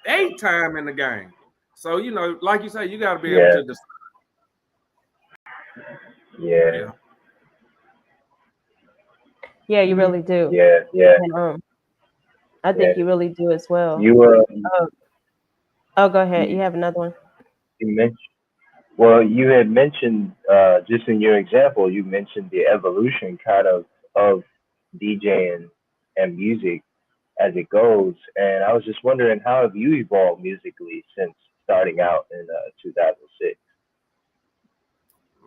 A time in the game. So like you say, you got to be able Yeah, to decide. yeah, Yeah. Yeah, you really do. yeah, yeah, And I yeah. think you really do as well. You Oh, oh, go ahead. You you, have another one. you mentioned. Well, you had mentioned just in your example, you mentioned the evolution kind of DJing and music as it goes, and I was just wondering how have you evolved musically since starting out in 2006?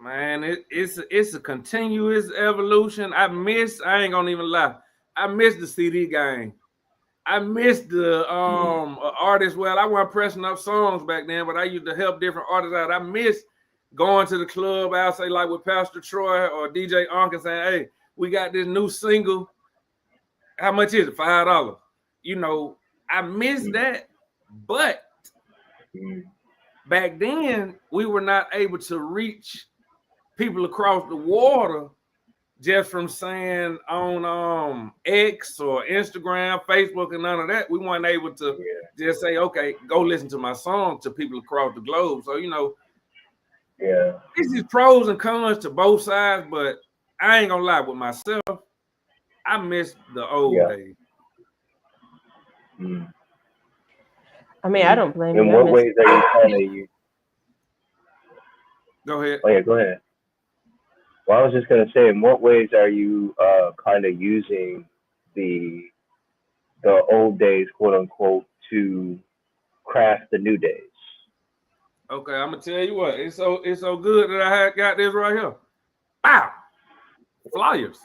Man, it's a continuous evolution. I ain't gonna even lie. I miss the CD game. I miss the Mm, artists. Well, I wasn't pressing up songs back then, but I used to help different artists out. I miss going to the club, I'll say like with Pastor Troy or DJ Unc and saying, hey, we got this new single. How much is it? $5. I miss mm, that. But mm, back then, we were not able to reach people across the water just from saying on X or Instagram, Facebook, and none of that. We weren't able to yeah, just say, okay, go listen to my song to people across the globe. So, yeah, this is pros and cons to both sides, but I ain't gonna lie with myself. I miss the old yeah. days. Mm, I mean, I mm. don't blame In you. I what miss. ways are you kind of you? Go ahead. Oh yeah, go ahead. Well, I was just gonna say, in what ways are you kind of using the the old days, quote unquote, to craft the new days. Okay, I'm gonna tell you what. It's so good that I got this right here. Wow, flyers.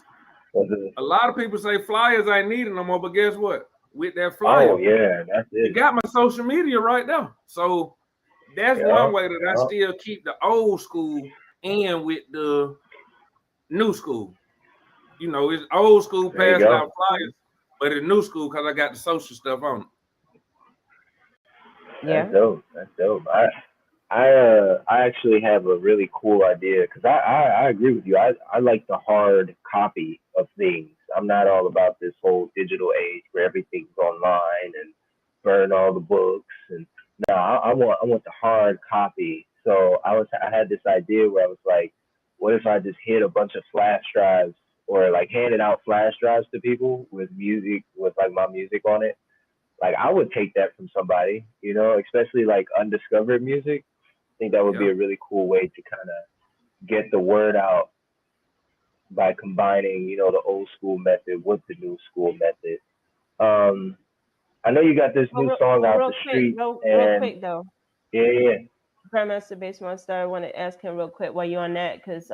A lot of people say flyers ain't needed no more, but guess what? With that flyer, Oh yeah, that's you it. got my social media right there. So that's Yeah, one way that I yeah. still keep the old school and with the new school. It's old school There you passing go. out flyers, but it's new school because I got the social stuff on it. That's Yeah. dope. That's dope. I actually have a really cool idea because I agree with you. I like the hard copy of things. I'm not all about this whole digital age where everything's online and burn all the books and no, I want the hard copy. So I had this idea where I was like, what if I just hid a bunch of flash drives or like handed out flash drives to people with music with like my music on it. Like I would take that from somebody, especially like undiscovered music. I think that would be Yeah. a really cool way to kind of get the word out by combining, the old school method with the new school method. Um, I know you got this Well, new real, song well, out real the quick, street, real and quick though. yeah, yeah, Grandmaster Bass Monster, I want to ask him real quick while you're on that, because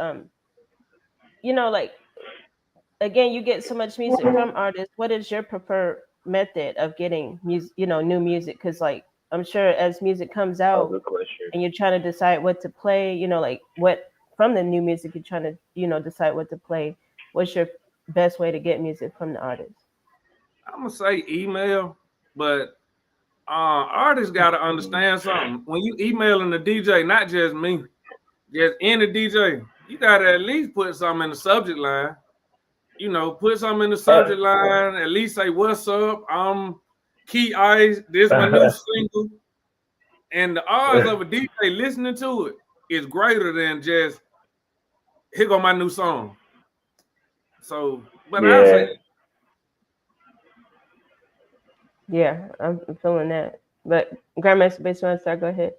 like again, you get so much music from artists. What is your preferred method of getting music, new music? Because like I'm sure as music comes oh, out good question. and you're trying to decide what to play, like what from the new music you're trying to, decide what to play. What's your best way to get music from the artist? I'm gonna say email, but artists gotta understand something. When you emailing the DJ, not just me, just any DJ, you gotta at least put something in the subject line. Put something in the subject line. At least say what's up. I'm Key Ice. This my new single, and the odds of a DJ listening to it is greater than just here go my new song. So, but I Yeah. say Yeah, I'm feeling that. But Grandmaster Bass Monster, go ahead.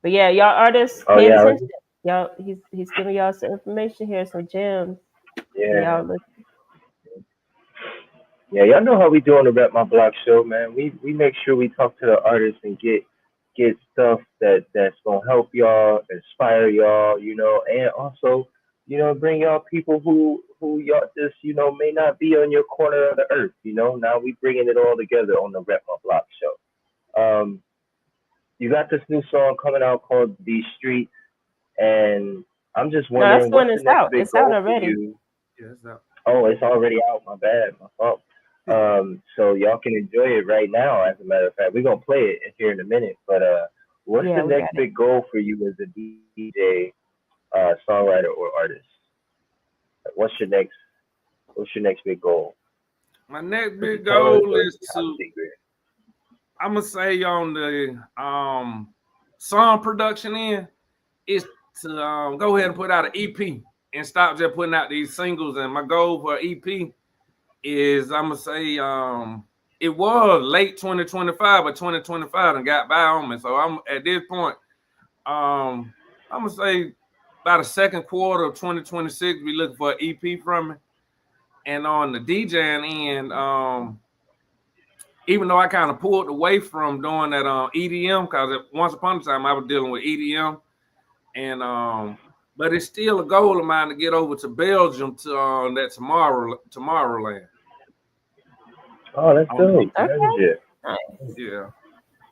But yeah, y'all artists Oh pay yeah. attention. Y'all, he's giving y'all some information here, some gems. So Yeah. y'all listen. Yeah, y'all know how we do on the Rep My Block show, man. We make sure we talk to the artists and get stuff that's gonna help y'all, inspire y'all, and also, bring y'all people who y'all just, may not be on your corner of the earth, Now we bringing it all together on the Rep My Block show. You got this new song coming out called These Streets, and I'm just No, that's wondering the one what's the that's next out. big It's out goal for already. you. yes, sir. Oh, it's already out. My bad. My fault. So y'all can enjoy it right now. As a matter of fact, we're gonna play it here in a minute. But what's the Yeah, we got next it. big goal for you as a DJ, songwriter, or artist? What's your next What's your next big goal? My next Could you big tell us, goal or is is it top to secret? I'm gonna say on the song production end is to go ahead and put out an EP and stop just putting out these singles. And my goal for EP is I'm gonna say it was late 2025, but 2025 and got by on me. So I'm at this point, I'm gonna say about the second quarter of 2026, we looking for an EP from me. And on the DJing end, even though I kind of pulled away from doing that EDM because once upon a time I was dealing with EDM, and but it's still a goal of mine to get over to Belgium to that Tomorrowland Oh, that's on the dope. beach. Heavens Okay. yeah. Nice. Yeah.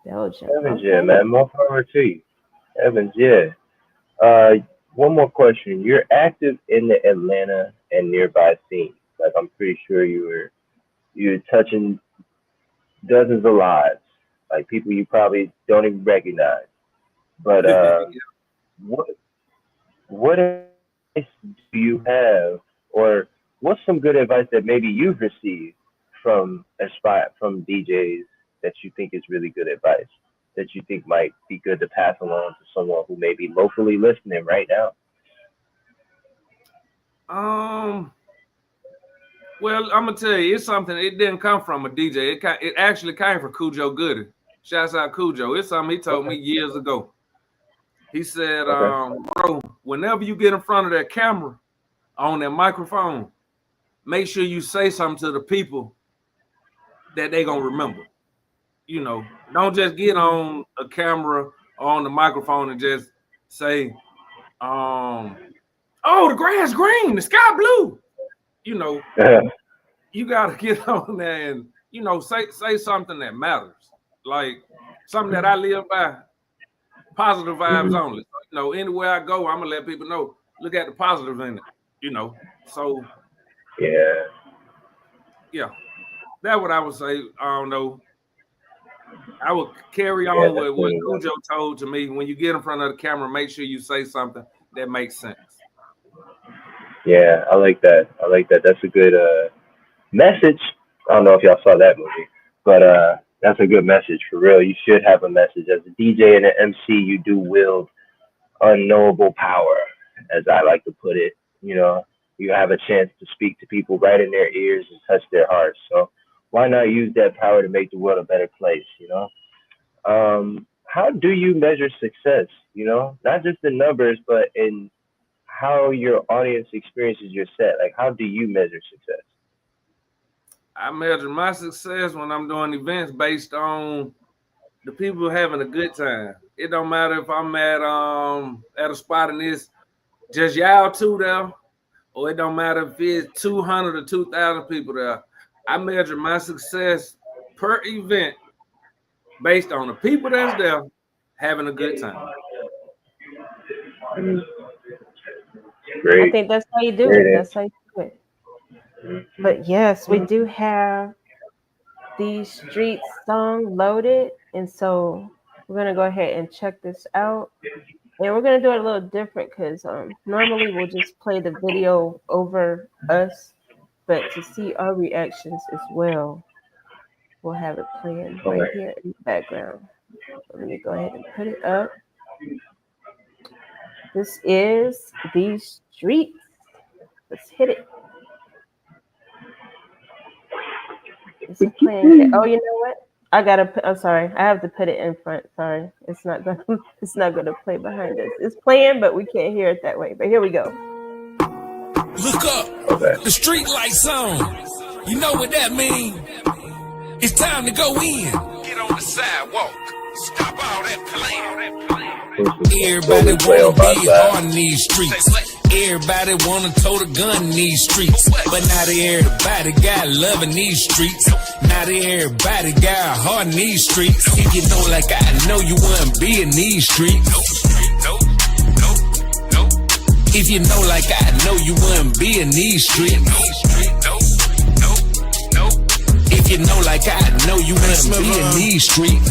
Belgium. Heavens yeah, Okay. man. More power to you. Heavens yeah. Uh, one more question. You're active in the Atlanta and nearby scenes. Like I'm pretty sure you're touching dozens of lives, like people you probably don't even recognize. But what what advice do you have, or what's some good advice that maybe you've received from DJs that you think is really good advice that you think might be good to pass along to someone who may be locally listening right now? um. Well, I'm gonna tell you, it's something. It didn't come from a DJ. It actually came from Cujo Goody. Shouts out Cujo. It's something he told Okay. me years ago. He said, Okay. bro, whenever you get in front of that camera on that microphone, make sure you say something to the people that they gonna remember. You know, don't just get on a camera or on the microphone and just say, oh, the grass green, the sky blue. You know, you gotta get on there and, you know, say something that matters. Like something that I live by, positive vibes only. You know, anywhere I go, I'm gonna let people know, look at the positive in it, you know. So yeah, that's what I would say. I don't know. I would carry on with what Cujo told to me. When you get in front of the camera, make sure you say something that makes sense. Yeah, I like that. That's a good message. I don't know if y'all saw that movie, but that's a good message for real. You should have a message. As a DJ and an MC, you do wield unknowable power, as I like to put it. You know, you have a chance to speak to people right in their ears and touch their hearts. So why not use that power to make the world a better place, you know? How do you measure success, you know? Not just the numbers, but in how your audience experiences your set. Like, how do you measure success? I measure my success when I'm doing events based on the people having a good time. It don't matter if I'm at a spot and it's just y'all two there, or it don't matter if it's 200 or 2,000 people there. I measure my success per event based on the people that's there having a good time. Great. I think that's how you do it. That's how you do it. But yes, we do have the street song loaded, and so we're gonna go ahead and check this out. And we're gonna do it a little different because normally we'll just play the video over us, but to see our reactions as well, we'll have it playing right here in the background. So let me go ahead and put it up. This is The Streets. Let's hit it. This is playing. Oh, you know what? I'm sorry. I have to put it in front. Sorry. It's not gonna play behind us. It's playing, but we can't hear it that way. But here we go. Look up. The street lights on. You know what that means? It's time to go in. Get on the sidewalk. Stop all that playing. Everybody wanna be hard in these streets. Everybody wanna tote a gun in these streets. But not everybody got love in these streets. Not everybody got heart in these streets. If you know like I know, you wouldn't be in these streets. If you know like I know, you wouldn't be in these streets. If you know like I know, you wouldn't be in these streets.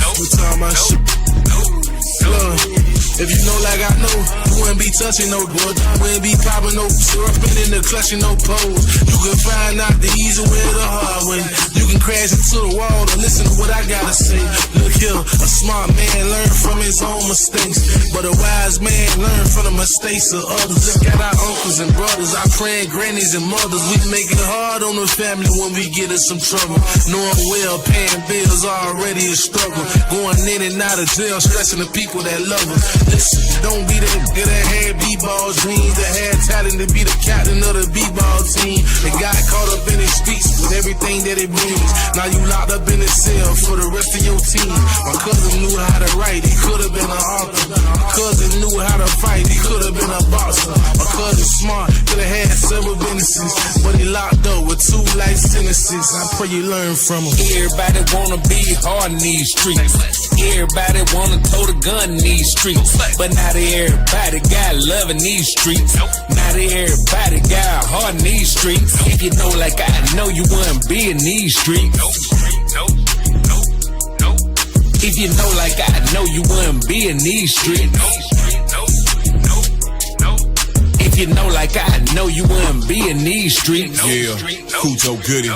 If you know like I know, you wouldn't be touching no wood, wouldn't be popping no syrup in the clutching no pose. You can find out the easy way or the hard way. You can crash into the wall and listen to what I gotta say. Look here, a smart man learn from his own mistakes, but a wise man learn from the mistakes of others. Got our uncles and brothers, our praying grannies and mothers. We make it hard on the family when we get in some trouble. Knowing well, paying bills already a struggle. Going in and out of jail, stressing the people that love us. Listen, don't be that nigga that had b-ball dreams, that had talent to be the captain of the b-ball team. That got caught up in the streets with everything that it brings. Now you locked up in a cell for the rest of your team. My cousin knew how to write, he could have been an author. My cousin knew how to fight, he could have been a boxer. My cousin smart, could have had several businesses, but he locked up with 2 life sentences. I pray you learn from him. Everybody wanna be hard in these streets. Everybody wanna tote a gun in these streets. But not everybody got love in these streets. Not everybody got heart in these streets. If you know like I know, you wouldn't be in these streets. If you know like I know, you wouldn't be in these streets. If you know like I know, you wouldn't be in these streets. Yeah, Cujo Goody.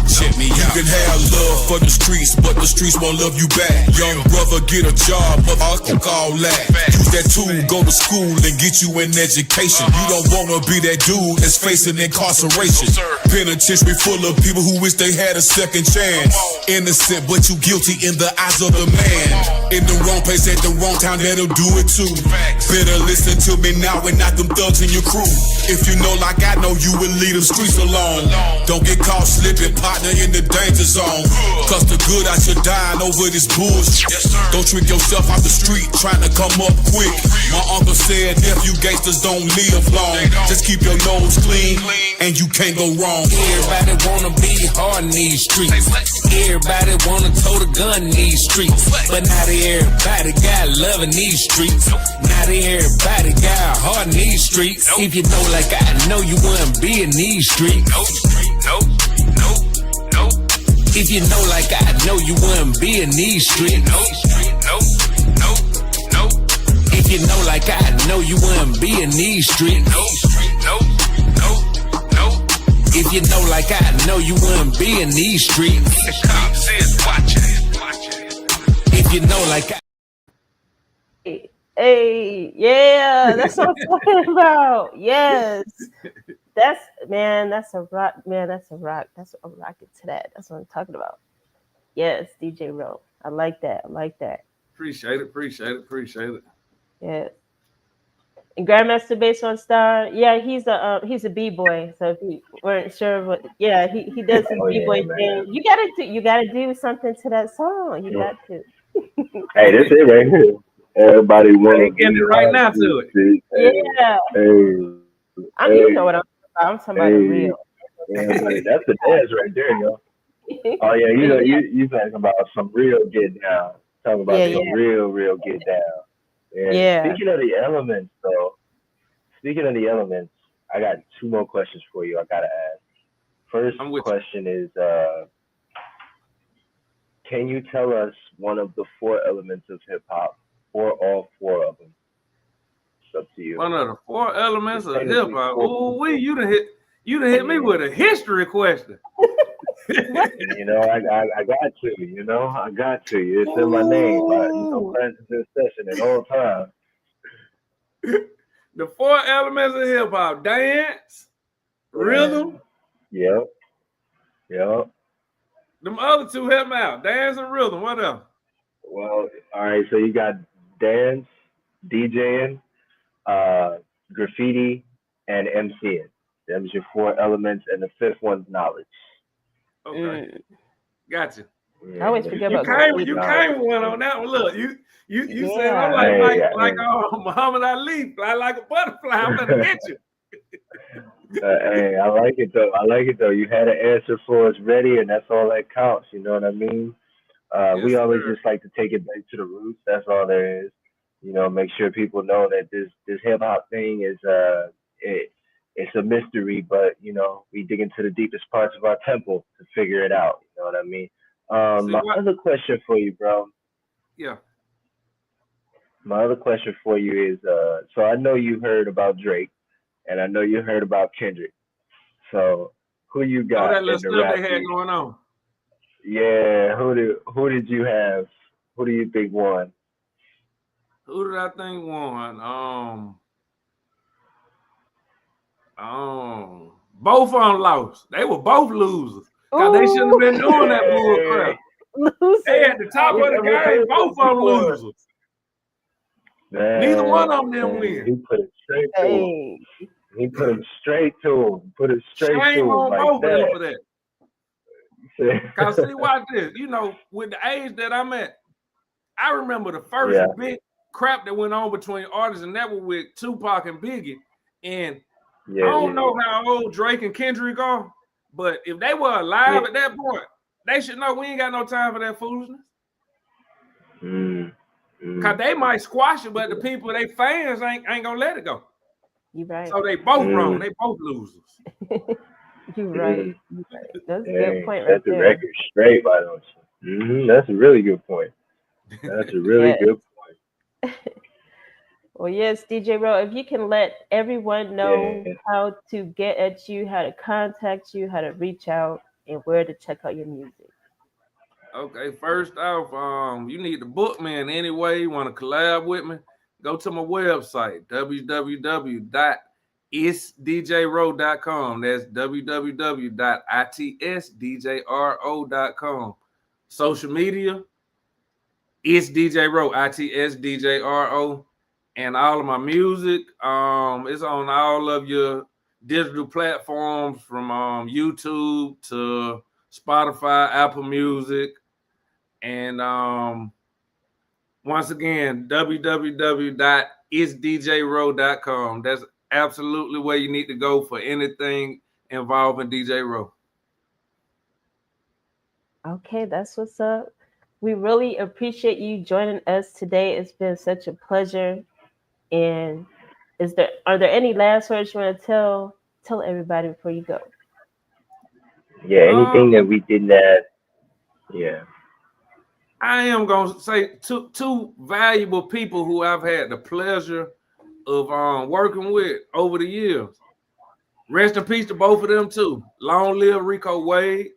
Check me out. You can have love for the streets, but the streets won't love you back. Young brother, get a job, motherfucker, all that. Use that tool, go to school and get you an education. You don't wanna be that dude that's facing incarceration. Penitentiary full of people who wish they had a second chance. Innocent, but you guilty in the eyes of the man. In the wrong place at the wrong time, that'll do it too. Better listen to me now and not them thugs in your crew. If you know like I know, you will leave the streets alone. Don't get caught slipping, pop partner in the danger zone. Cause the good out you dying over this bullshit. Don't trick yourself out the street trying to come up quick. My uncle said nephew gangsters don't live long. Just keep your nose clean and you can't go wrong. Everybody wanna be hard in these streets. Everybody wanna tote a gun in these streets. But not everybody got love in these streets. Not everybody got heart in these streets. If you know like I know, you wouldn't be in these streets. Nope. If you know like I know, you wouldn't be in these streets. Nope. If you know like I know, you wouldn't be in these streets. Nope. If you know like I know, you wouldn't be in these streets. The cops is watching. If you know like I. Hey, yeah, that's what I'm talking about. Yes. That's a rock. That's a rock. That's a rocket to that. That's what I'm talking about. Yes, DJ Ro. I like that. Appreciate it. Yeah. And Grandmaster Bass on Star, yeah, he's a b-boy. So if you weren't sure what, yeah, he does his b-boy thing. You gotta do something to that song. You got to. Hey, that's it right here. Everybody wanna get it right now to it. Yeah. You know what I'm talking about. I'm talking about the real. Yeah, that's the dance right there, yo. Oh yeah, you talking about some real get down. Talking about some real get down. Yeah. Speaking of the elements, I got two more questions for you. I gotta ask. First question is, can you tell us one of the four elements of hip hop, or all four of them? It's up to you. One of the four elements of hip hop. Oh, you done hit me with a history question. You know, I got to. You know, I got to. It's in my name. But practice this session at all times. The four elements of hip hop: dance, rhythm. Yep. Them other two help me out. Dance and rhythm. What else? Well, all right. So you got dance, DJing, graffiti, and MCing. Them's your four elements, and the fifth one's knowledge. Okay, gotcha. I always forget about you came one on that one. Look, you said I'm like Muhammad Ali, fly like a butterfly. I'm gonna get you. Hey, I like it though. You had an answer for us ready, and that's all that counts. You know what I mean? We always just like to take it back to the roots. That's all there is. You know, make sure people know that this hip hop thing is it's a mystery, but you know, we dig into the deepest parts of our temple to figure it out. You know what I mean? My other question for you, bro. Yeah. My other question for you is, so I know you heard about Drake, and I know you heard about Kendrick. So who you got? That little stuff they had going on. Yeah, who did you have? Who do you think won? Who did I think won? Both of them lost. They were both losers. Cause they shouldn't have been doing that bull crap. They at the top of the game, both of them losers. Man, neither one of them didn't win. He put it straight to him. He put it straight to him. Put it straight to him. Shame on like both of that. them for that. Cause see, watch this. You know, with the age that I'm at, I remember the first big crap that went on between artists, and that was with Tupac and Biggie. And I don't know how old Drake and Kendrick are, but if they were alive at that point, they should know we ain't got no time for that foolishness. Cause they might squash it, but the people, they fans ain't gonna let it go. You right. So they both wrong. They both losers. You right. That's a good point right that's there. That's a record straight, by the way. That's a really good point. That's a really good point. Well, yes, DJ Ro, if you can let everyone know how to get at you, how to contact you, how to reach out, and where to check out your music. Okay, first off, you need to book me in any way you want to collab with me. Go to my website, www.itsdjro.com. That's www.itsdjro.com. Social media, it's DJ Ro, ITSDJRO. And all of my music, it's on all of your digital platforms, from YouTube to Spotify, Apple Music, and once again, www.isdjrow.com. That's absolutely where you need to go for anything involving DJ Row. Okay, that's what's up. We really appreciate you joining us today. It's been such a pleasure. And are there any last words you want to tell everybody before you go? Yeah, anything that we did not. Yeah. I am gonna say two valuable people who I've had the pleasure of working with over the years. Rest in peace to both of them too. Long live Rico Wade.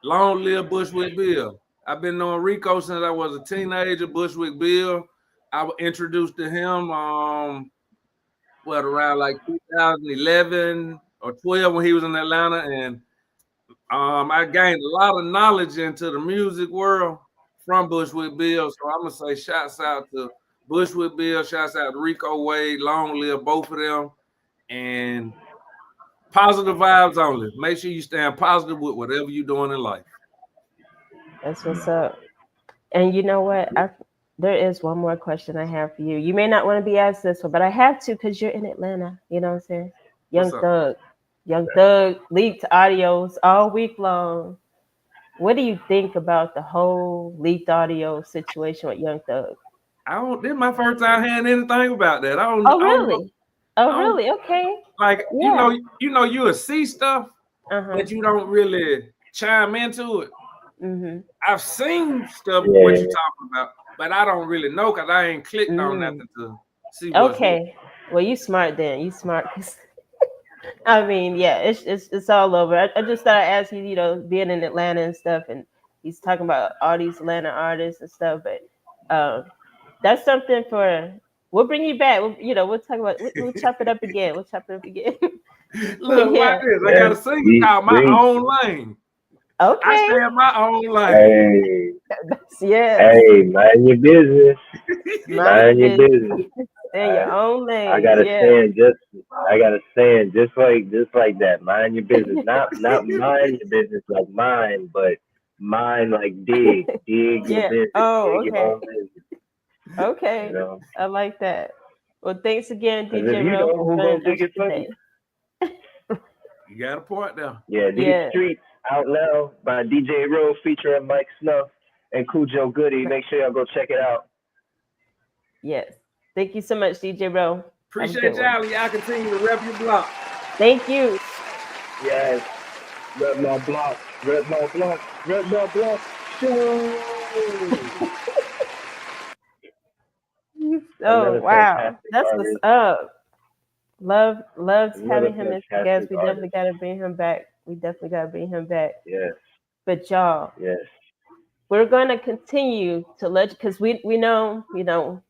Long live Bushwick Bill. I've been knowing Rico since I was a teenager. Bushwick Bill, I was introduced to him around like 2011 or 12 when he was in Atlanta, and I gained a lot of knowledge into the music world from Bushwick Bill. So I'm gonna say shouts out to Bushwick Bill, shouts out to Rico Wade, long live both of them, and positive vibes only. Make sure you stand positive with whatever you're doing in life. That's what's up. And you know what? There is one more question I have for you. You may not want to be asked this one, but I have to because you're in Atlanta. You know what I'm saying? Young Thug leaked audios all week long. What do you think about the whole leaked audio situation with Young Thug? This is my first time hearing anything about that. Oh, really? Oh, really? Okay. Like, Yeah. you'll see stuff, but you don't really chime into it. Mm-hmm. I've seen stuff what you're talking about, but I don't really know because I ain't clicked on nothing to see what's okay. Well, you smart then. You smart. I mean, yeah, it's all over. I just thought I'd ask you, being in Atlanta and stuff, and he's talking about all these Atlanta artists and stuff, but that's something we'll bring you back. We'll talk about, we'll chop it up again. We'll chop it up again. Look, yeah. like this. I got a sing called My Own Lane. Okay. I stay in my own lane. Hey, mind your business. Mind your business. In your own lane. I got a saying just like that. Mind your business. Not mind your business like mine, but mine like dig your business. Oh, dig okay. your own business. Okay. I like that. Well, thanks again, DJ Ro, for joining us today. You got a point there. Yeah, these streets out now by DJ Ro featuring Mike Snuff and Cujo Goody. Make sure y'all go check it out. Yes. Thank you so much, DJ Ro. Appreciate y'all. Y'all continue to rep your block. Thank you. Yes. Rep my block. Rep my block. Rep my block. Show. Oh, wow. That's what's up. Love having him as a guest. We definitely got to bring him back. Yes. But y'all, we're going to continue to because we know,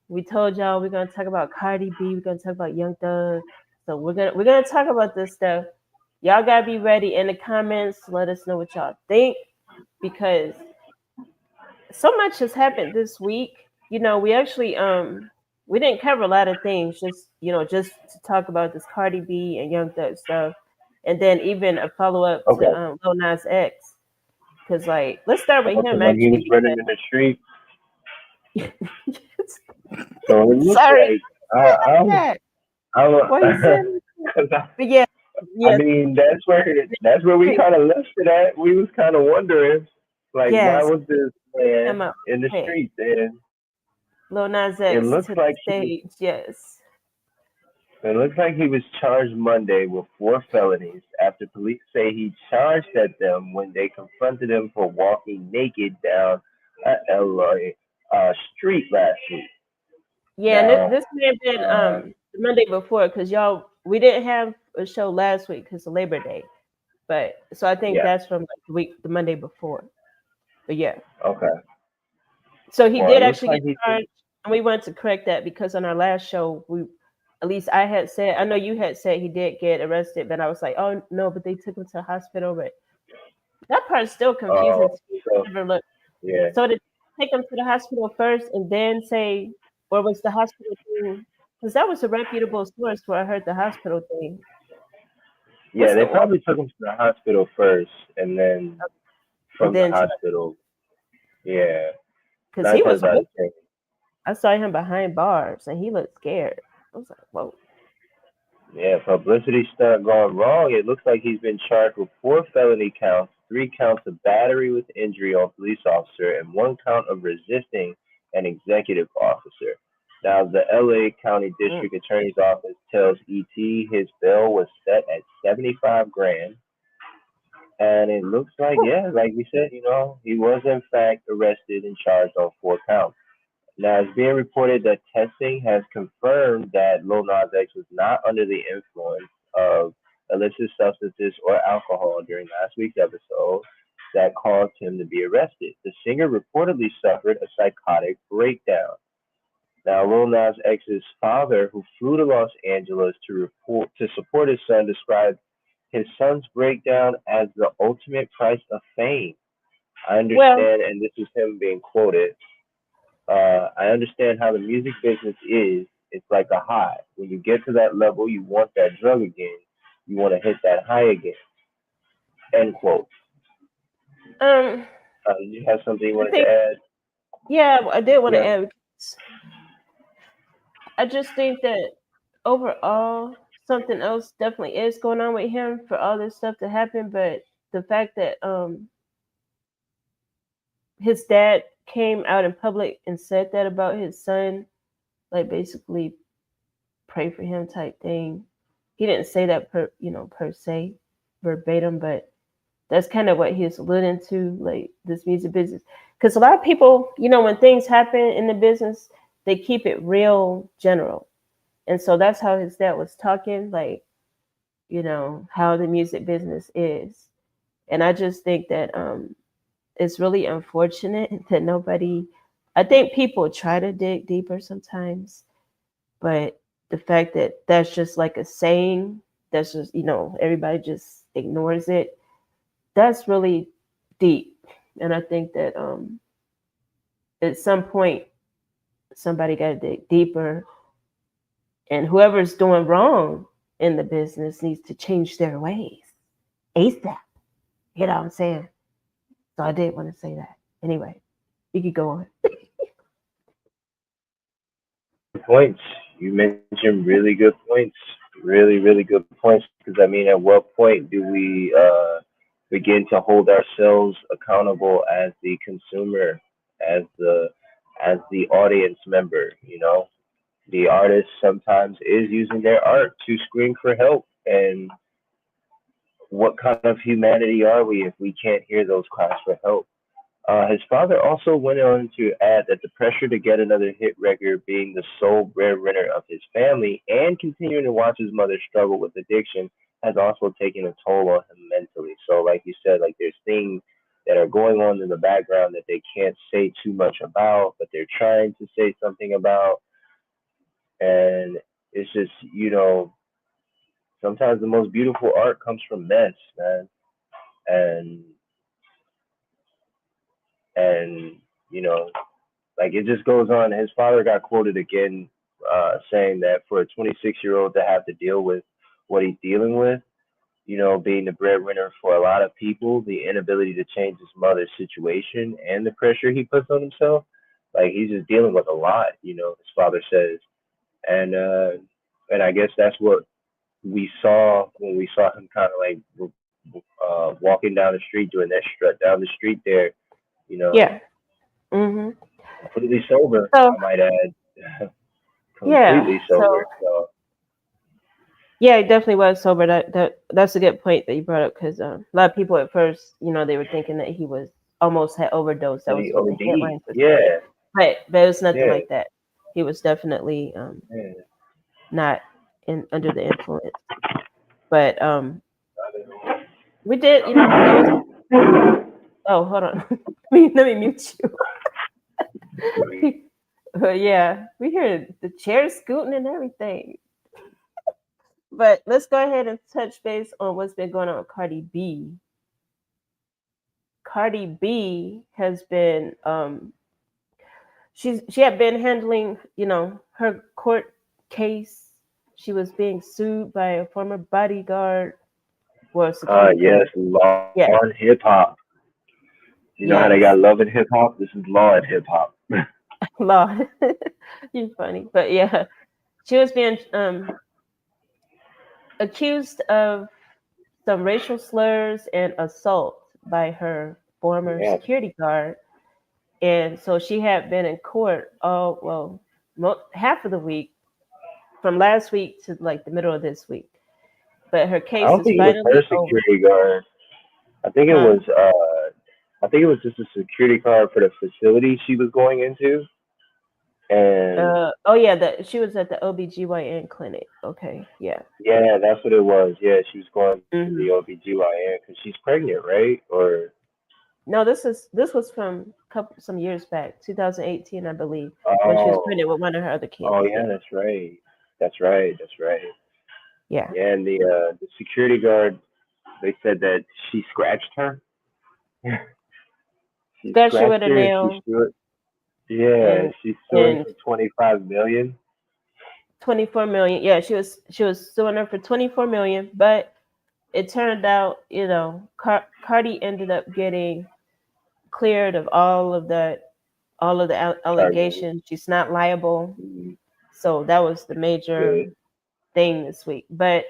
we told y'all we're going to talk about Cardi B. We're going to talk about Young Thug. So we're going to talk about this stuff. Y'all got to be ready in the comments to let us know what y'all think, because so much has happened this week. We actually, we didn't cover a lot of things, just to talk about this Cardi B and Young Thug stuff, and then even a follow up to Lil Nas X. Because let's start with him. When he was running in the street. So it looks Sorry. What you said? Yeah. I mean, that's where we kind of left it at. We was kind of wondering, why was this man in the streets? And Lil Nas X it looks like stage. It looks like he was charged Monday with 4 felonies after police say he charged at them when they confronted him for walking naked down a LA street last week. Yeah, now, and this may have been the Monday before, because we didn't have a show last week because of Labor Day, but so I think that's from the Monday before. But yeah. Okay. So he did actually get charged, and we wanted to correct that because on our last show, at least I had said, I know you had said he did get arrested, but I was like, oh no, but they took him to the hospital. But that part's still confusing. So did they take him to the hospital first and then say, or was the hospital thing? Because that was a reputable source where I heard the hospital thing. Yeah, What's they the order? probably took him to the hospital first, and then And from the then hospital, yeah, because nine he times was out with, of ten. I saw him behind bars and he looked scared. I was like, whoa. Yeah, publicity stunt gone wrong. It looks like he's been charged with 4 felony counts, 3 counts of battery with injury on police officer, and 1 count of resisting an executive officer. Now, the LA County Mm. District Attorney's Office tells ET his bail was set at 75 grand. And it looks like, Whew. yeah, like we said, he was in fact arrested and charged on 4 counts. Now, it's being reported that testing has confirmed that Lil Nas X was not under the influence of illicit substances or alcohol during last week's episode that caused him to be arrested. The singer reportedly suffered a psychotic breakdown. Now, Lil Nas X's father, who flew to Los Angeles to support his son, described his son's breakdown as the ultimate price of fame. I Well, understand, and this is him being quoted. I understand how the music business is. It's like a high. When you get to that level, you want that drug again. You want to hit that high again. End quote. um, You have something you I wanted to think, add? yeah, I did want to Yeah. add. I just think that overall, something else definitely is going on with him for all this stuff to happen. But the fact that his dad came out in public and said that about his son, like basically pray for him type thing. He didn't say that per se verbatim, but that's kind of what he's alluding to, like this music business. Because a lot of people, when things happen in the business, they keep it real general. And so that's how his dad was talking, like, how the music business is. And I just think that it's really unfortunate that nobody, I think people try to dig deeper sometimes, but the fact that that's just like a saying, that's just, everybody just ignores it, that's really deep. And I think that at some point, somebody got to dig deeper, and whoever's doing wrong in the business needs to change their ways ASAP. You know what I'm saying? So I did want to say that. Anyway, you could go on. Points. You mentioned really good points. Really, really good points. Because I mean, at what point do we begin to hold ourselves accountable as the consumer, as the audience member? The artist sometimes is using their art to scream for help, and what kind of humanity are we if we can't hear those cries for help? His father also went on to add that the pressure to get another hit record, being the sole breadwinner of his family, and continuing to watch his mother struggle with addiction, has also taken a toll on him mentally. So, like you said, like there's things that are going on in the background that they can't say too much about, but they're trying to say something about, and it's just sometimes the most beautiful art comes from mess, man, and and you know like it just goes on. His father got quoted again, saying that for a 26-year-old to have to deal with what he's dealing with, being the breadwinner for a lot of people, the inability to change his mother's situation, and the pressure he puts on himself, like he's just dealing with a lot. His father says, and and I guess that's what we saw when we saw him kind of like walking down the street, doing that strut down the street there. You know, Yeah. Hmm. completely sober, So, I might add. yeah. Completely sober. So, So yeah, it definitely was sober. That's a good point that you brought up because a lot of people at first, they were thinking that he was almost had overdosed. That that was he what the OD. headlines were saying. Yeah, But it was nothing yeah, like that. He was definitely yeah. not in under the influence. But we did, that was. Oh, hold on. Let me mute you. But yeah, we hear the chairs scooting and everything. But let's go ahead and touch base on what's been going on with Cardi B. Cardi B has been she had been handling, her court case. She was being sued by a former bodyguard for security Yes, guard. law Yeah, and hip hop. You know how they got yes, love and hip hop? This is law and hip hop. law. You're funny, but yeah, she was being accused of some racial slurs and assault by her former Yeah. security guard. And so she had been in court all, well, half of the week from last week to like the middle of this week. But her I case don't is think it was her finally over. security guard. I think it Huh? was I think it was just a security guard for the facility she was going into. And Oh yeah, she was at the OBGYN clinic. Okay, yeah. yeah, that's what it was. Yeah, she was going to Hmm. the OBGYN because she's pregnant, right? Or No, this was from some years back, 2018, I believe, when she was oh, pregnant with one of her other kids. oh yeah, Yeah, that's right. That's right. That's right. yeah. Yeah, and the security guard, they said that she scratched her. She Scratched her with scratched a her and she nail sued. Yeah, and she's suing and for 25 million. 24 million. Yeah, she was suing her for 24 million, but it turned out, Cardi ended up getting cleared of all of the Charges. allegations. She's not liable. Mm, So that was the good. major thing this week. But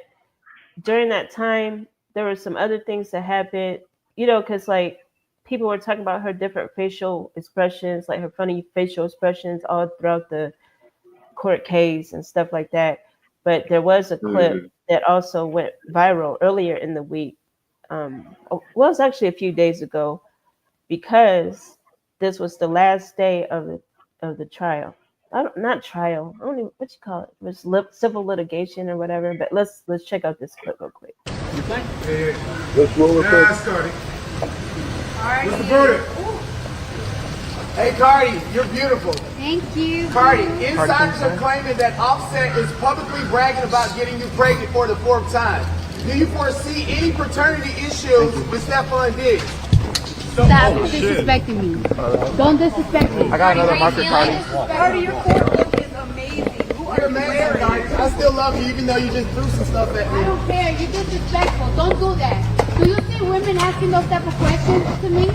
during that time, there were some other things that happened, because like people were talking about her different facial expressions, like her funny facial expressions all throughout the court case and stuff like that. But there was a clip Hmm. that also went viral earlier in the week. Well, it's actually a few days ago because this was the last day of the trial. Not trial. I don't even what you call it. It was civil litigation or whatever. But let's check out this clip real quick. Let's roll with Nah, it. Scotty. What's the verdict? Hey, Cardi, you're beautiful. Thank you. Cardi, insiders are claiming that Offset is publicly bragging about getting you pregnant for the 4th time. Do you foresee any paternity issues with Stephon Diggs? Stop disrespecting me. Don't disrespect me. I got another marker, Cardi. Cardi, your court look is amazing. Who are You're you amazing, wearing? Cardi. I still love you even though you just threw some stuff at I me. don't care. You're disrespectful. Don't do that. Do you see women asking those type of questions to me?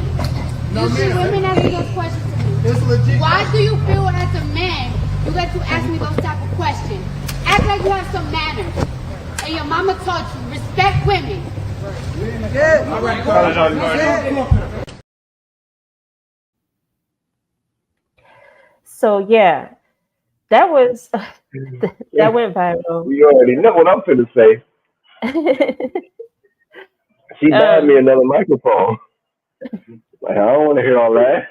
No, You see ma'am. women asking those questions to me? It's legit. Why do you feel as a man you get to ask me those type of questions? Act like you have some manners. And your mama taught you respect women. All right, Cardi. So yeah, that was that went viral. You already know what I'm finna say. She bought me another microphone. Like, I don't want to hear all that.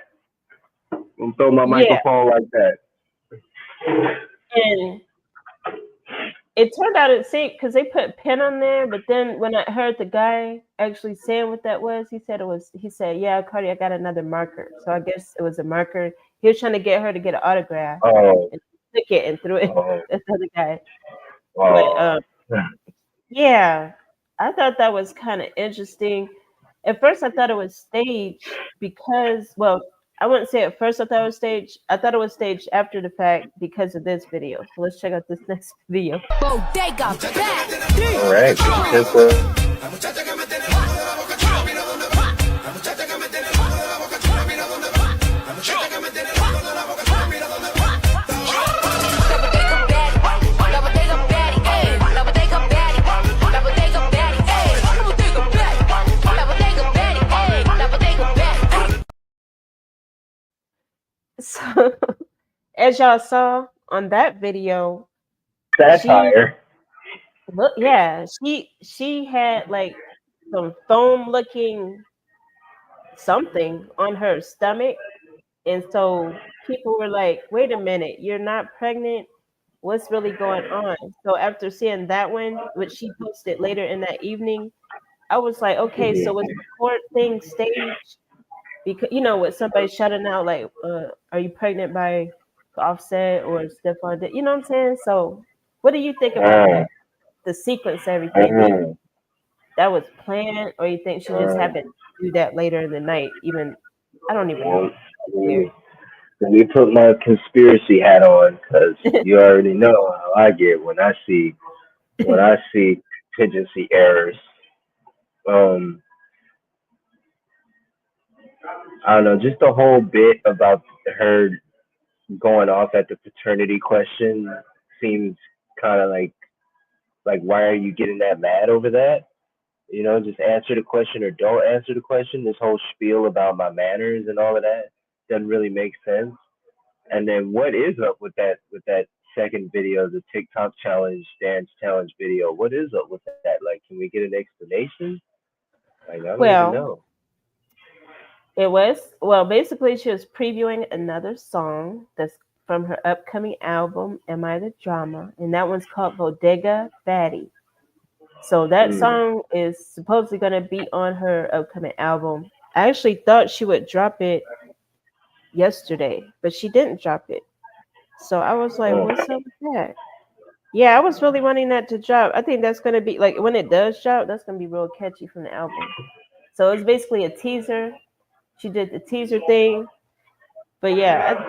I'm throw my Yeah, microphone like that. and it turned out because they put pen on there, but then when I heard the guy actually saying what that was, he said, yeah, Cardi, I got another marker. So I guess it was a marker. He was trying to get her to get an autograph Oh, and took it and threw it oh, at the other guy. But oh. yeah, I thought that was kind of interesting. At first, I thought it was staged because, well, I wouldn't say at first I thought it was staged. I thought it was staged after the fact because of this video. So let's check out this next video. Bodega back. All right. So, as y'all saw on that video, Satire. she had like some foam looking something on her stomach, and so people were like, "Wait a minute, you're not pregnant. What's really going on?" So after seeing that one, which she posted later in that evening, I was like, "Okay, so was the court thing staged?" Because with somebody shouting out like, "Are you pregnant by Offset or Stephon?" You know what I'm saying? So, what do you think about that? The sequence, everything. Do you think that was planned, or you think she just happened to do that later in the night? I don't even know. Weird. Let me put my conspiracy hat on because you already know how I get when I see contingency errors. Um, I don't know, just the whole bit about her going off at the paternity question seems kind of like why are you getting that mad over that? You know, just answer the question or don't answer the question. This whole spiel about my manners and all of that doesn't really make sense. And then what is up with that second video, the TikTok challenge dance challenge video? What is up with that? Like, can we get an explanation? Like, I don't even Well, know. it was basically she was previewing another song that's from her upcoming album, Am I the Drama? And that one's called Bodega Fatty. So that Mm. song is supposedly going to be on her upcoming album. I actually thought she would drop it yesterday, but she didn't drop it. So I was like, Mm. what's up with that? Yeah, I was really wanting that to drop. I think that's going to be like when it does drop, that's going to be real catchy from the album. So it's basically a teaser. She did the teaser thing. But yeah,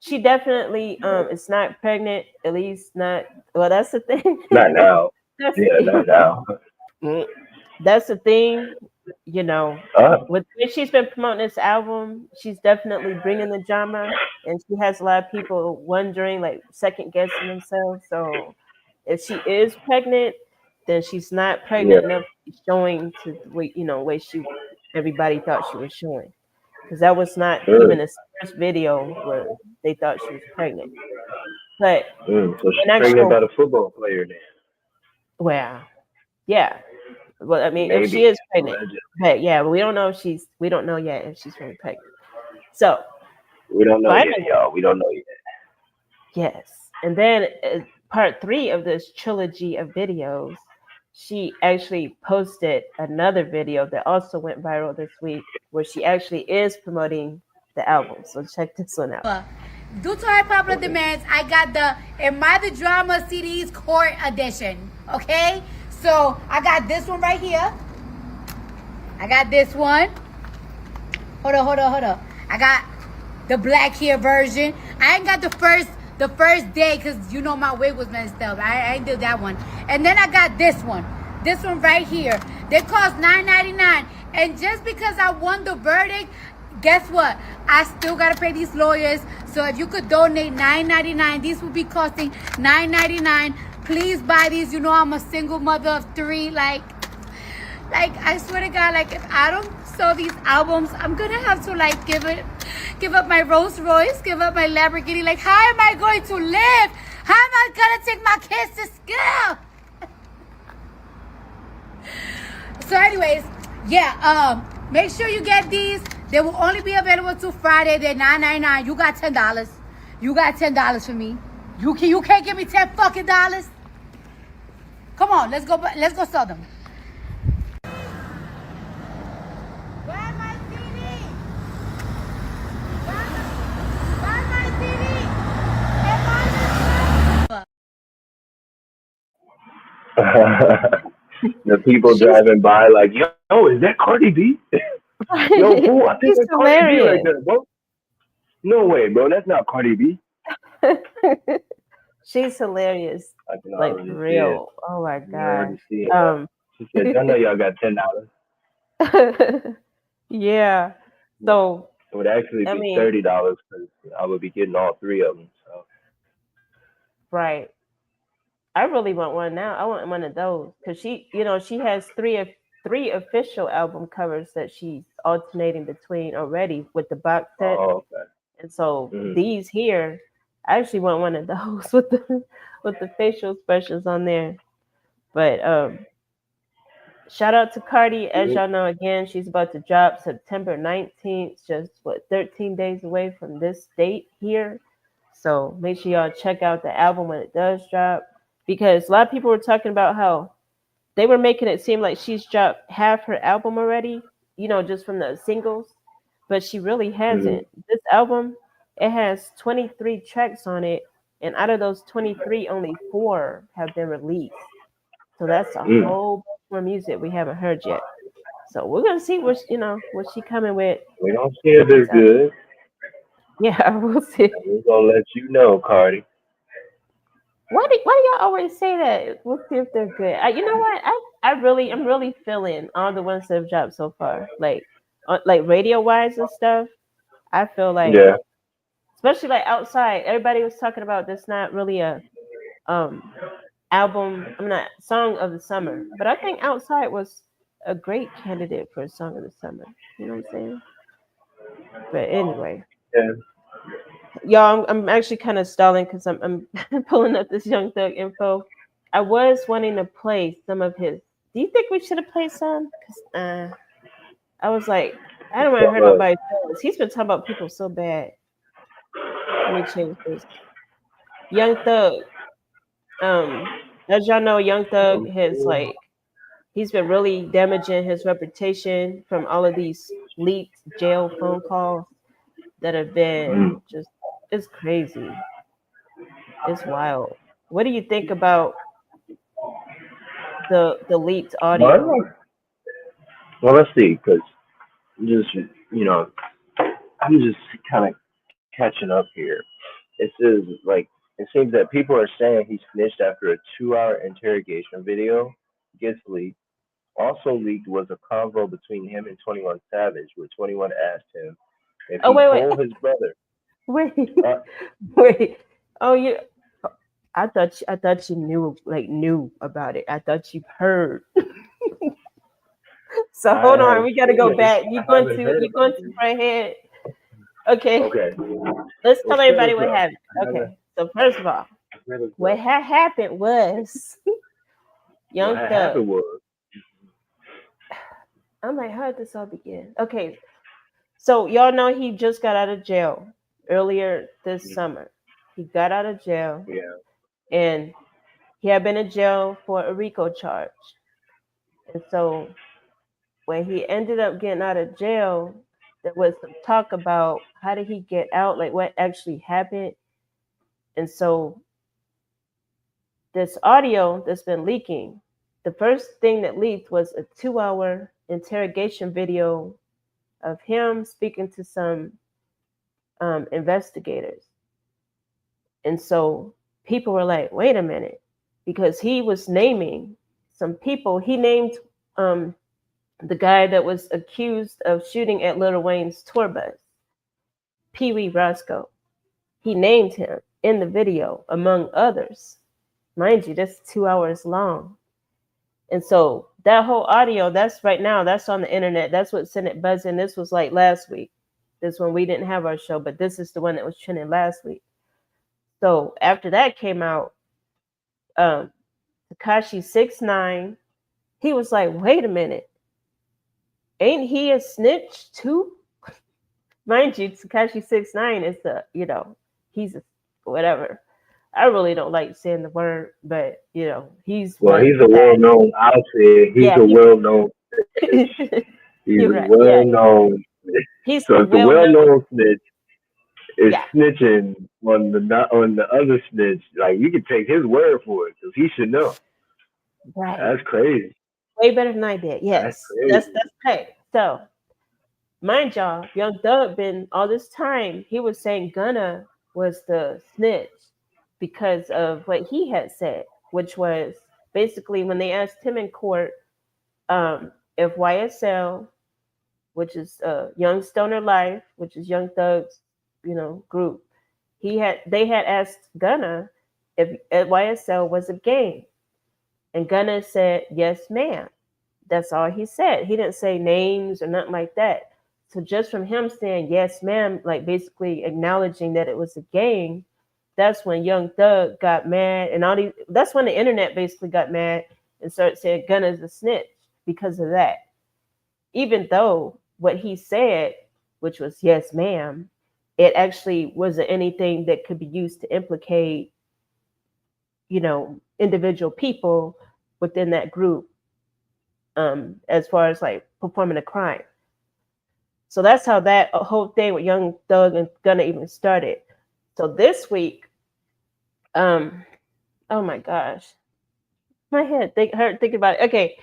she definitely is not pregnant, at least not, well, that's the thing. Not now. That's the Yeah, thing. not now. Mm, that's the thing, you know. With when she's been promoting this album, she's definitely bringing the drama, and she has a lot of people wondering, like second guessing themselves. So, if she is pregnant, then she's not Yeah. pregnant enough to be showing to the way way she everybody thought she was showing, because that was not Mm. even the first video where they thought she was pregnant. But Mm. So in she's pregnant actual, by the football player then. well, yeah. Well, I mean, if she Maybe. is pregnant, Allegedly. but yeah, but we don't know yet if she's really pregnant. So We don't know yet, finally, y'all. We don't know yet. yes. And then part 3 of this trilogy of videos, she actually posted another video that also went viral this week, where she actually is promoting the album. So check this one out. Due to her popular demands, I got the Am I the Drama CDs Court Edition. Okay? So I got this one right here. I got this one. Hold on. I got the black hair version. I ain't got the first day because you know my wig was messed up. I ain't did that one. And then I got this one. This one right here. They cost $9.99. And just because I won the verdict, guess what? I still gotta pay these lawyers. So if you could donate $9.99, these will be costing $9.99. Please buy these. You know I'm a single mother of 3. Like I swear to God, like if I don't sell these albums, I'm gonna have to like give up my Rolls Royce, give up my Lamborghini. Like how am I going to live? How am I gonna take my kids to school? So anyways, yeah, make sure you get these. They will only be available till Friday. They're $9.99. You got $10. You got $10 for me. You can't give me $10 fucking dollars. Come on, let's go sell them. Buy my CD. Buy my CD. The people driving by like, yo, is that Cardi B? Yo, fool, I think She's that's Cardi B right hilarious. there, bro. No way, bro. That's not Cardi B. She's hilarious. I can Like already for see it. real. Oh my I can gosh. already see it. She said, I know y'all got $10. Yeah. So It would actually I be mean, $30 because I would be getting all 3 of them. So right. I really want one now. I want one of those because she has three official album covers that she's alternating between already with the box set, okay. and so Mhm. these here, I actually want one of those with the facial expressions on there. But shout out to Cardi. As y'all know, again, she's about to drop September 19th, just 13 days away from this date here. So make sure y'all check out the album when it does drop, because a lot of people were talking about how they were making it seem like she's dropped half her album already, just from the singles, but she really hasn't. This album, it has 23 tracks on it, and out of those 23, only 4 have been released. So that's a whole bunch more music we haven't heard yet. So we're gonna see what she coming with. We don't see if they're good. Yeah, we'll see. We're gonna let you know, Cardi. Why do y'all always say that? We'll see if they're good. You know what? I'm really feeling all the ones that have dropped so far, like radio wise and stuff. I feel like, Yeah. especially like outside, everybody was talking about this not really a um album. I'm not song of the summer, but I think outside was a great candidate for a song of the summer. You know what I'm saying? But anyway, Yeah. y'all, I'm actually kind of stalling because I'm pulling up this Young Thug info. I was wanting to play some of his. Do you think we should have played some? Because I was like, I don't want to hurt nobody's feelings. He's been talking about people so bad. Let me change this. Young Thug. As y'all know, Young Thug has he's been really damaging his reputation from all of these leaked jail phone calls that have been just it's crazy. It's wild. What do you think about the leaked audio? Well, let's see, because just I'm just kind of catching up here. It says like it seems that people are saying he snitched after a 2-hour interrogation video gets leaked. Also leaked was a convo between him and 21 Savage, where 21 asked him if Oh he wait, told his brother. wait, Uh, wait. Oh you. I thought you knew about it. I thought you heard. So I hold on, have we got to seen go it. back. I haven't heard You about going it. too far ahead. Okay, Okay. let's Well, tell set everybody us what up. happened. I haven't. Okay, so first of all, Set us what up. had happened was What Young had Thug. happened was. I'm like, how did this all begin? Okay, so y'all know he just got out of jail earlier this summer. He got out of jail Yeah. and he had been in jail for a RICO charge. And so when he ended up getting out of jail, there was some talk about how did he get out, like what actually happened. And so this audio that's been leaking, the first thing that leaked was a 2-hour interrogation video of him speaking to some investigators. And so people were like, wait a minute, because he was naming some people. He named um, the guy that was accused of shooting at Lil Wayne's tour bus, Pee Wee Roscoe. He named him in the video, among others. Mind you, that's 2 hours long. And so that whole audio, that's right now, that's on the internet. That's what sent it buzzing. This was like last week. This one we didn't have our show, but this is the one that was trending last week. So after that came out, Tekashi 6ix9ine, he was like, wait a minute, ain't he a snitch too? Mind you, Tekashi 6ix9ine is he's a whatever. I really don't like saying the word, but he's Well, one he's a that well-known outfit. He's yeah, a well-known. He's you're a right. Yeah, well-known. he's So if the well known. well-known snitch is Yeah, snitching on the other snitch, like you can take his word for it because he should know. right. That's crazy. Way better than I did. That's Yes, that's crazy. right. So mind y'all, Young Thug been all this time. He was saying Gunna was the snitch because of what he had said, which was basically when they asked him in court if YSL, which is Young Stoner Life, which is Young Thug's group, they had asked Gunna if YSL was a gang, and Gunna said yes, ma'am. That's all he said. He didn't say names or nothing like that. So just from him saying yes, ma'am, like basically acknowledging that it was a gang, that's when Young Thug got mad, and that's when the internet basically got mad and started saying Gunna's a snitch because of that. Even though what he said, which was yes, ma'am, it actually wasn't anything that could be used to implicate, individual people within that group, as far as like performing a crime. So that's how that whole thing with Young Thug and Gunna even started. So this week, oh my gosh, my head hurt thinking about it. Okay,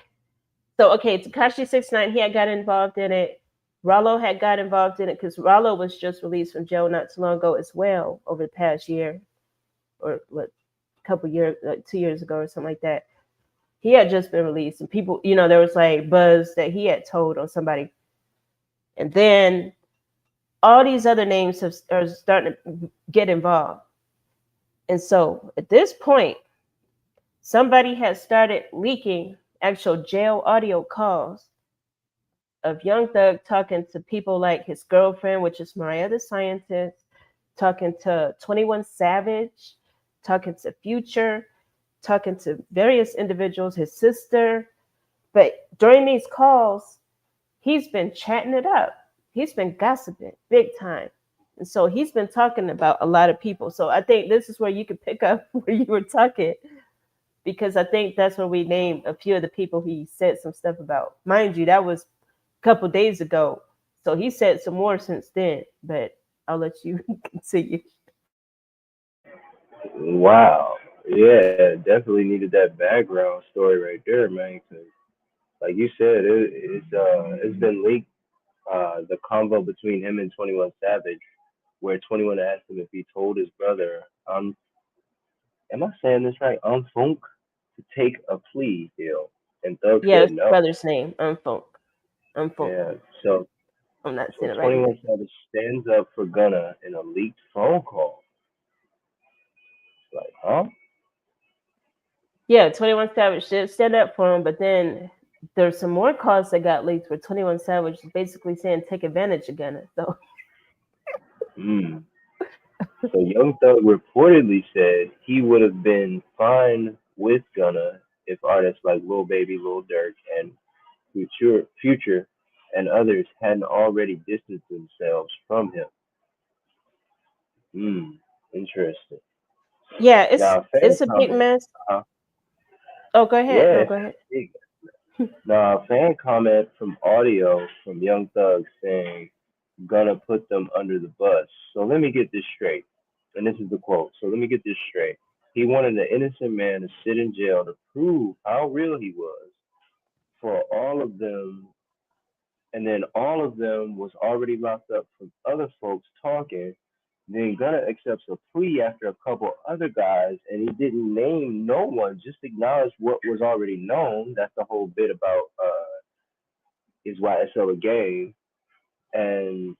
so Tekashi 6ix9ine, he had got involved in it. Rollo had got involved in it because Rollo was just released from jail not too long ago as well, over the past year, or what, couple years, like 2 years ago or something like that. he had just been released, and people, there was like buzz that he had told on somebody, and then all these other names are starting to get involved. And so at this point, somebody has started leaking actual jail audio calls of Young Thug talking to people like his girlfriend, which is Mariah the Scientist, talking to 21 Savage, talking to Future, talking to various individuals, his sister. But during these calls, he's been chatting it up. He's been gossiping big time. And so he's been talking about a lot of people. So I think this is where you can pick up where you were talking, because I think that's where we named a few of the people he said some stuff about. Mind you, that was a couple days ago. So he said some more since then, but I'll let you continue. Wow. Yeah, definitely needed that background story right there, man. 'Cause like you said, it's been leaked. The convo between him and 21 Savage, where 21 asked him if he told his brother, am I saying this right? Funk to take a plea deal, and Thug Yeah, said his no. brother's name, Unfunk. Unfunk. Yeah. So I'm not so saying it right either. 21 Savage stands up for Gunna in a leaked phone call. It's like, huh? Yeah, 21 Savage did stand up for him, but then there's some more calls that got leaked where 21 Savage is basically saying take advantage of Gunna. So Hmm. So Young Thug reportedly said he would have been fine with Gunna if artists like Lil Baby, Lil Durk, and Future, and others hadn't already distanced themselves from him. Hmm. Interesting. yeah, Now, a fan it's a big comment. mess. Uh, Oh, go ahead. yeah, No, it's go ahead. big. Now, a fan comment from audio from Young Thug saying, "Gonna put them under the bus." So let me get this straight. And this is the quote. So let me get this straight. He wanted an innocent man to sit in jail to prove how real he was for all of them, and then all of them was already locked up from other folks talking. Then Gunna accepts a plea after a couple other guys, and he didn't name no one, just acknowledged what was already known. That's the whole bit about is YSL a gang, and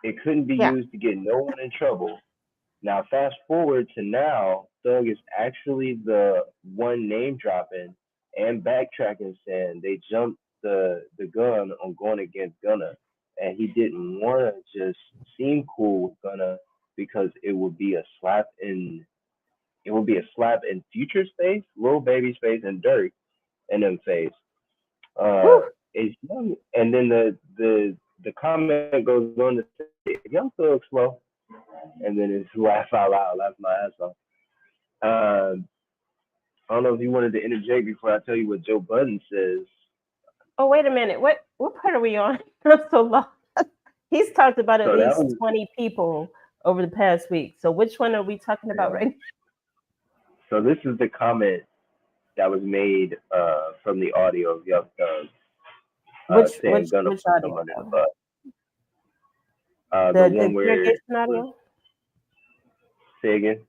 it couldn't be Yeah. used to get no one in trouble. Now, fast forward to now, Thug is actually the one name dropping and backtracking, saying they jumped the gun on going against Gunna, and he didn't want to just seem cool with Gunna because it would be a slap in Future's face, Lil Baby's face, and Dirk and them face. Uh, Whew. is young, and then the comment goes on to say, "Young Thug slow," and then it's laugh out loud, laugh my ass off. Um, I don't know if you wanted to interject before I tell you what Joe Budden says. Oh, wait a minute. What part are we on? I'm so lost. He's talked about at So that least was 20 people over the past week. So which one are we talking about yeah. right So this is the comment that was made from the audio of Young Thug now? saying gonna Which put them audio? under the bus. The The one where it interrogation was audio? say again.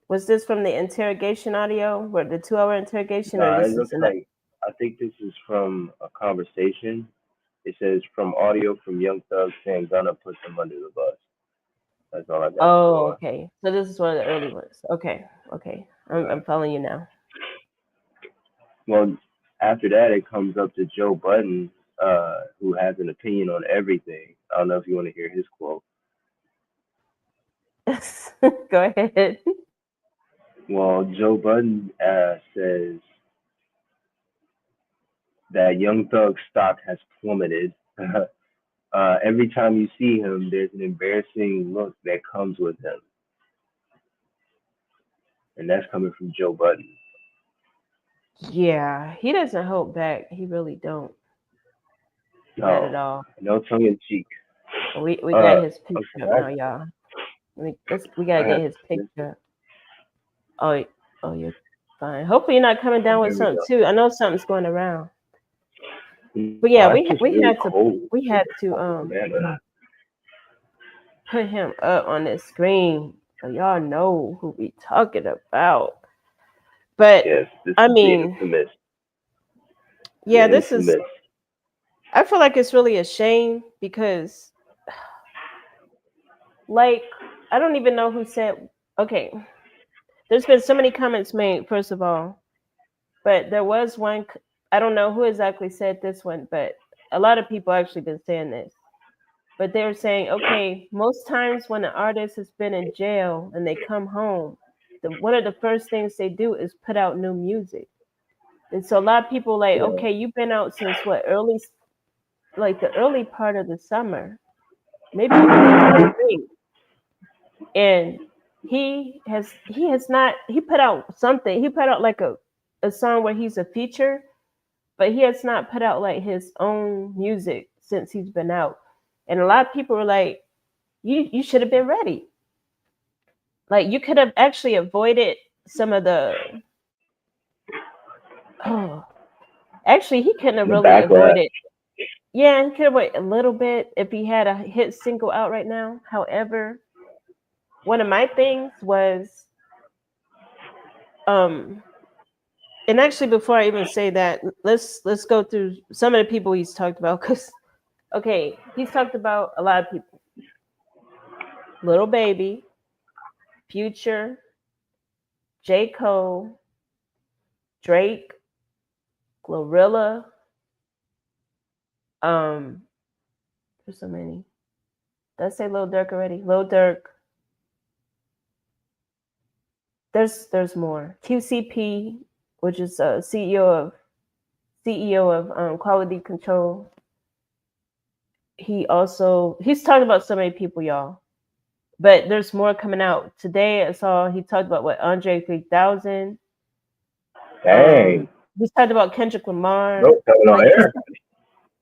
Was this from the interrogation audio, where the 2 hour interrogation, or It this is looks another? like I think this is from a conversation. It says from audio from Young Thug saying gonna put them under the bus. That's all I got Oh, so far. okay. So this is one of the early ones. Okay, okay. I'm following you now. Well, after that, it comes up to Joe Budden, who has an opinion on everything. I don't know if you want to hear his quote. Go ahead. Well, Joe Budden says that Young Thug's stock has plummeted. Every time you see him, there's an embarrassing look that comes with him, and that's coming from Joe Budden. Yeah, he doesn't hold back. He really don't. Not at No, all. no tongue in cheek. We got Uh, his picture okay, up now, y'all. We gotta I get got his this. picture up. Oh, oh, you're fine. Hopefully, you're not coming down with There we something go. too. I know something's going around. But yeah, It's just we really had to cold. we had to put him up on this screen so y'all know who we talking about. But Yes, this I is the mean, infamous. yeah, The this is. infamous. I feel like it's really a shame because, like, I don't even know who said. Okay, there's been so many comments made. First of all, but there was one. I don't know who exactly said this one, but a lot of people actually been saying this. But they were saying, okay, most times when an artist has been in jail and they come home, one of the first things they do is put out new music. And so a lot of people like, Yeah. okay, you've been out since what like the early part of the summer, maybe even into spring. And he put out something. He put out like a song where he's a feature, but he has not put out like his own music since he's been out. And a lot of people were like, you should have been ready. Like you could have actually avoided some of the oh actually he couldn't have The really backlash. avoided. Yeah, he could have waited a little bit if he had a hit single out right now. However, one of my things was um and actually before I even say that, let's go through some of the people he's talked about because okay, he's talked about a lot of people. Little Baby, Future, J. Cole, Drake, Glorilla, there's so many. Did I say Lil Durk already? Lil Durk. There's more. QCP, which is CEO of Quality Control. He's talking about so many people, y'all. But there's more coming out today. I saw he talked about what Andre 3000. Dang. He's talked about Kendrick Lamar. Bro, telling on Like everybody.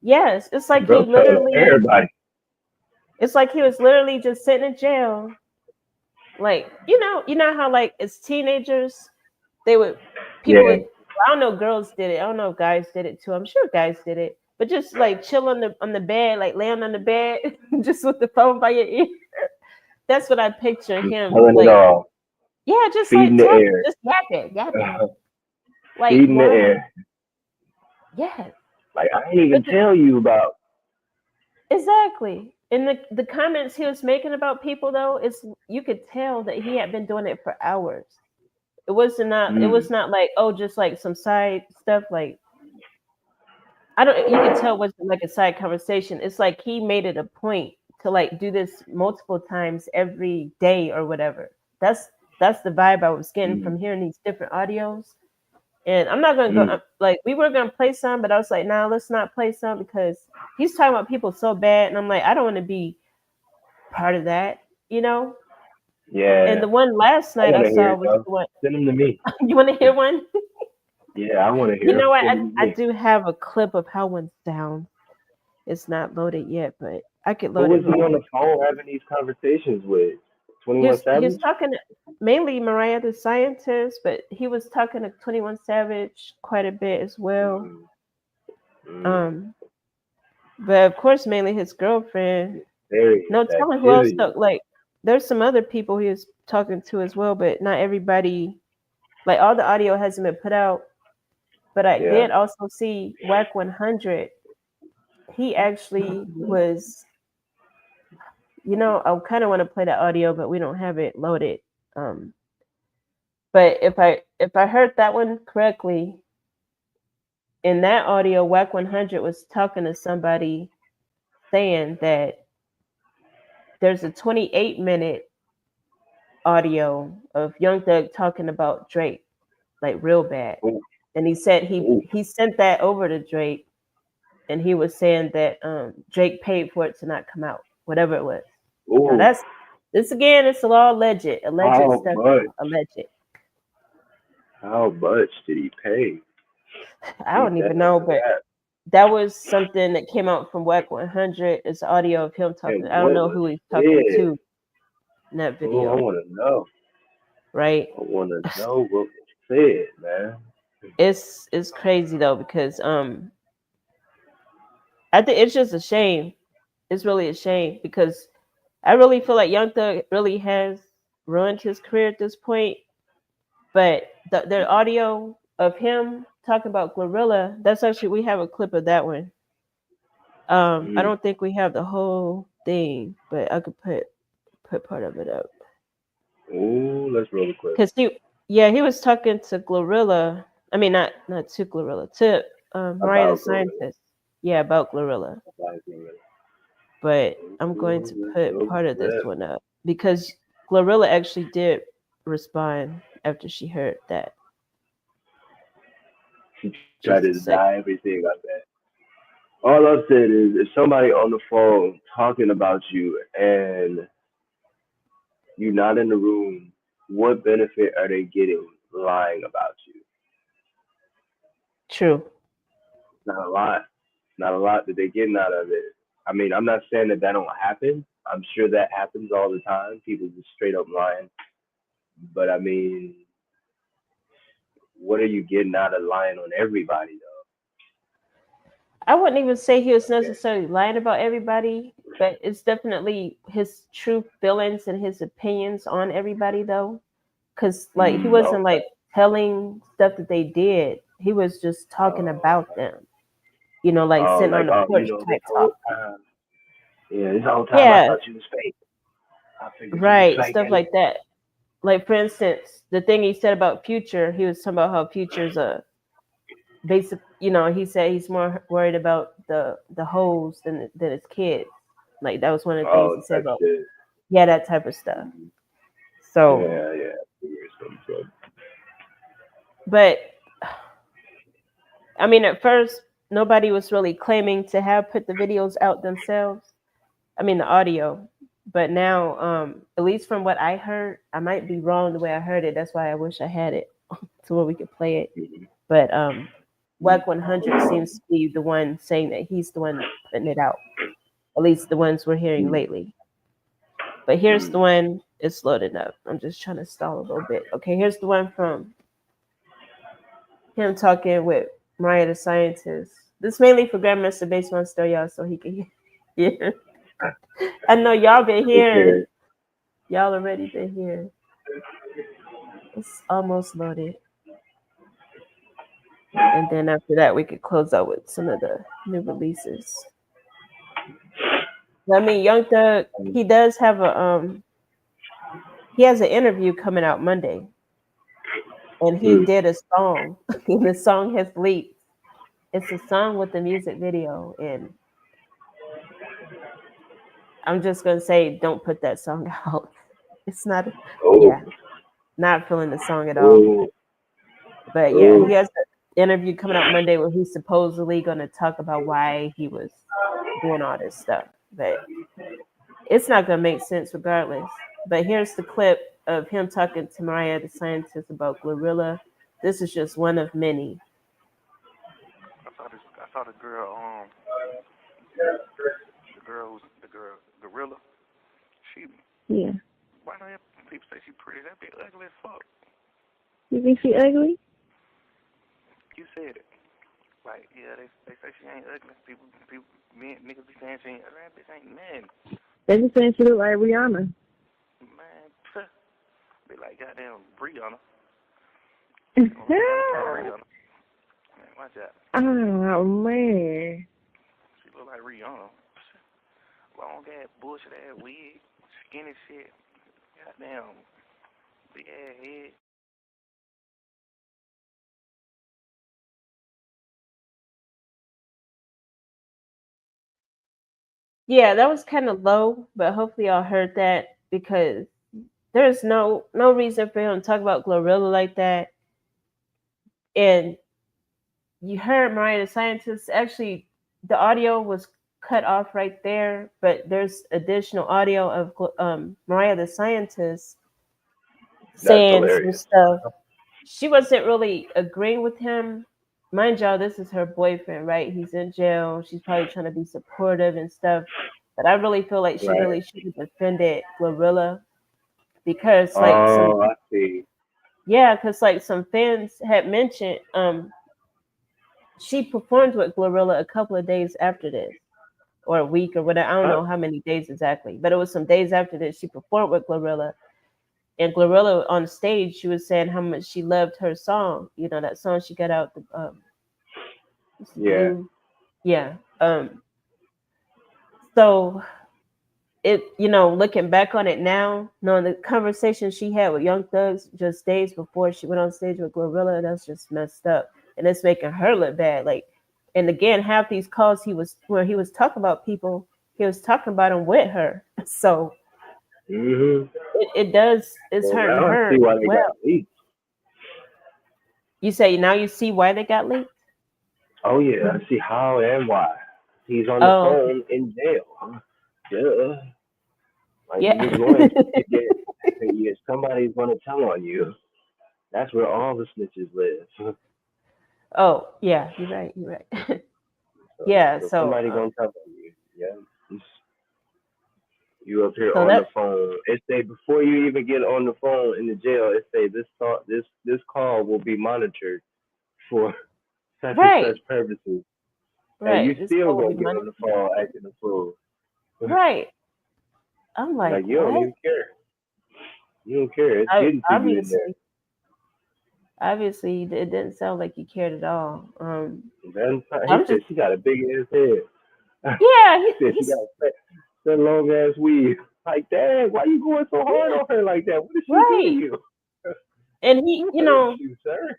yes, it's like Bro, telling on everybody. It's like he was literally just sitting in jail. Like you know how like as teenagers people Yeah. would. I don't know, girls did it. I don't know if guys did it too. I'm sure guys did it, but just like chill on the bed, like laying on the bed, just with the phone by your ear. That's what I picture him Telling it like. all. Yeah, just Feeding like the talking, air. just yapping. Like Feeding the why? air. Yeah, Like I ain't even but tell you about. exactly. And the comments he was making about people though, is you could tell that he had been doing it for hours. It was not like, oh, just like some side stuff. Like I don't. You could tell it wasn't like a side conversation. It's like he made it a point to like do this multiple times every day or whatever. That's the vibe I was getting from hearing these different audios. And I'm not gonna go like we were gonna play some, but I was like, nah, let's not play some because he's talking about people so bad, and I'm like, I don't want to be part of that, you know. And Yeah. the one last I night I want to hear saw it was though. the one. Send them to me. You want to hear one? Yeah, I want to You hear know them. what? Send them to I me. do have a clip of how one sounds. It's not loaded yet, but I could Who load was it he real on the quick. phone having these conversations with? 21 He was Savage? talking mainly Mariah the Scientist, but he was talking to 21 Savage quite a bit as well. Um, but of course, mainly his girlfriend. Serious No telling who else. activity. Like, there's some other people he was talking to as well, but not everybody. Like, all the audio hasn't been put out. But I Yeah. did also see Whack 100. He actually was. I kind of want to play that audio, but we don't have it loaded. Um, but if I heard that one correctly, in that audio, Whack 100 was talking to somebody saying that there's a 28-minute audio of Young Thug talking about Drake, like real bad. Ooh. And he said Ooh. he sent that over to Drake, and he was saying that Drake paid for it to not come out, whatever it was. Now Ooh. this again, it's all alleged How stuff, much? alleged. How much did he pay? I He don't even down know, for but that. that was something that came out from Whack 100. It's audio of him talking. And I don't what know was who he's talking said? to in that Oh, I video, want to know. right? I want to know what was said, man. It's crazy though because I think it's just a shame. It's really a shame because I really feel like Young Thug really has ruined his career at this point. But the audio of him talking about Glorilla, that's actually, we have a clip of that one. I don't think we have the whole thing, but I could put part of it up. Ooh, let's roll it quick. Cause he was talking to Glorilla. I mean, not to Glorilla, to Mariah the Scientist. Yeah, about Glorilla. But I'm going to put part of this one up because Glorilla actually did respond after she heard that. She tried to deny everything, I bet. All I've said is if somebody on the phone talking about you and you're not in the room, what benefit are they getting lying about you? True. Not a lot. Not a lot that they're getting out of it. I mean, I'm not saying that don't happen. I'm sure that happens all the time. People just straight up lying. But I mean, what are you getting out of lying on everybody, though? I wouldn't even say he was necessarily lying about everybody, but it's definitely his true feelings and his opinions on everybody, though. Because, like, he wasn't, like, telling stuff that they did. He was just talking about them. You know, like sitting on the porch type talk. Yeah, this whole time I thought you was fake. Right, stuff like that. Like, for instance, the thing he said about Future, he was talking about how Future's a basic, you know, he said he's more worried about the hoes than his kids. Like, that was one of the things he said about, that type of stuff. So, yeah. But, I mean, at first, nobody was really claiming to have put the videos out themselves. I mean, the audio. But now, at least from what I heard, I might be wrong the way I heard it. That's why I wish I had it to where we could play it. But WAC 100 seems to be the one saying that he's the one putting it out. At least the ones we're hearing lately. But here's the one. It's loaded up. I'm just trying to stall a little bit. Okay, here's the one from him talking with Mariah the Scientist. This is mainly for Grandmaster Basement Star, y'all, so he can hear. I know y'all been hearing. Y'all already been here. It's almost loaded. And then after that, we could close out with some of the new releases. I mean, Young Thug, he does have he has an interview coming out Monday. And he did a song. The song has leaked. It's a song with the music video. And I'm just going to say, don't put that song out. It's not, not feeling the song at all. But yeah, he has an interview coming out Monday where he's supposedly going to talk about why he was doing all this stuff. But it's not going to make sense regardless. But here's the clip of him talking to Mariah the Scientist about Glorilla. This is just one of many. I saw the girl, the girl, Gorilla. Yeah. Why don't people say she pretty? That be ugly as fuck. You think she ugly? You said it. Like, yeah, they say she ain't ugly. People, niggas be saying she ain't ugly. That bitch ain't nothing. They be saying she look like Rihanna. Man, be like goddamn Rihanna. Man, watch out. Oh, man. She look like Rihanna. Long ass, bullshit ass wig, skinny shit. Goddamn, big ass head. Yeah, that was kind of low, but hopefully y'all heard that because there's no reason for him to talk about Glorilla like that. And you heard Mariah the Scientist. Actually, the audio was cut off right there, but there's additional audio of Mariah the Scientist saying some stuff. She wasn't really agreeing with him. Mind y'all, this is her boyfriend, right? He's in jail. She's probably trying to be supportive and stuff. But I really feel like she really should have defended Glorilla because, like, I see. Yeah, because like some fans had mentioned, she performed with Glorilla a couple of days after this, or a week or whatever. I don't know how many days exactly, but it was some days after this she performed with Glorilla. And Glorilla on stage, she was saying how much she loved her song. You know, that song she got out the Yeah. blue. Yeah. So it, you know, looking back on it now, knowing the conversation she had with Young Thugs just days before she went on stage with Glorilla, that's just messed up, and it's making her look bad. Like, and again, half these calls where he was talking about people, he was talking about them with her. So it does, it's Well, hurting now I her see why as they well. got leaked. You say now you see why they got leaked? Oh yeah, I see how and why. He's on the Oh, okay. phone in jail. Yeah. Like Yeah. you're going to get, yeah, somebody's going to tell on you. That's where all the snitches live. Oh, yeah, you're right. You're right. So, Yeah. so So, somebody going to tell on you. Yeah. You up here so on the that phone. It say before you even get on the phone in the jail, it say this call will be monitored for such and right, such purposes. And you right. This still call will gonna be get money. on the phone acting a fool. Right. I'm like, Like you don't what? even care. You don't care. It's getting to you in there. Obviously, it didn't sound like you cared at all. Then he I'm said just, she got a big ass head. yeah. He said she He's got that long ass weave. Like, dang, why you going so hard on her like that? What did she do to right, you? and he, Who you hurt know, you, sir?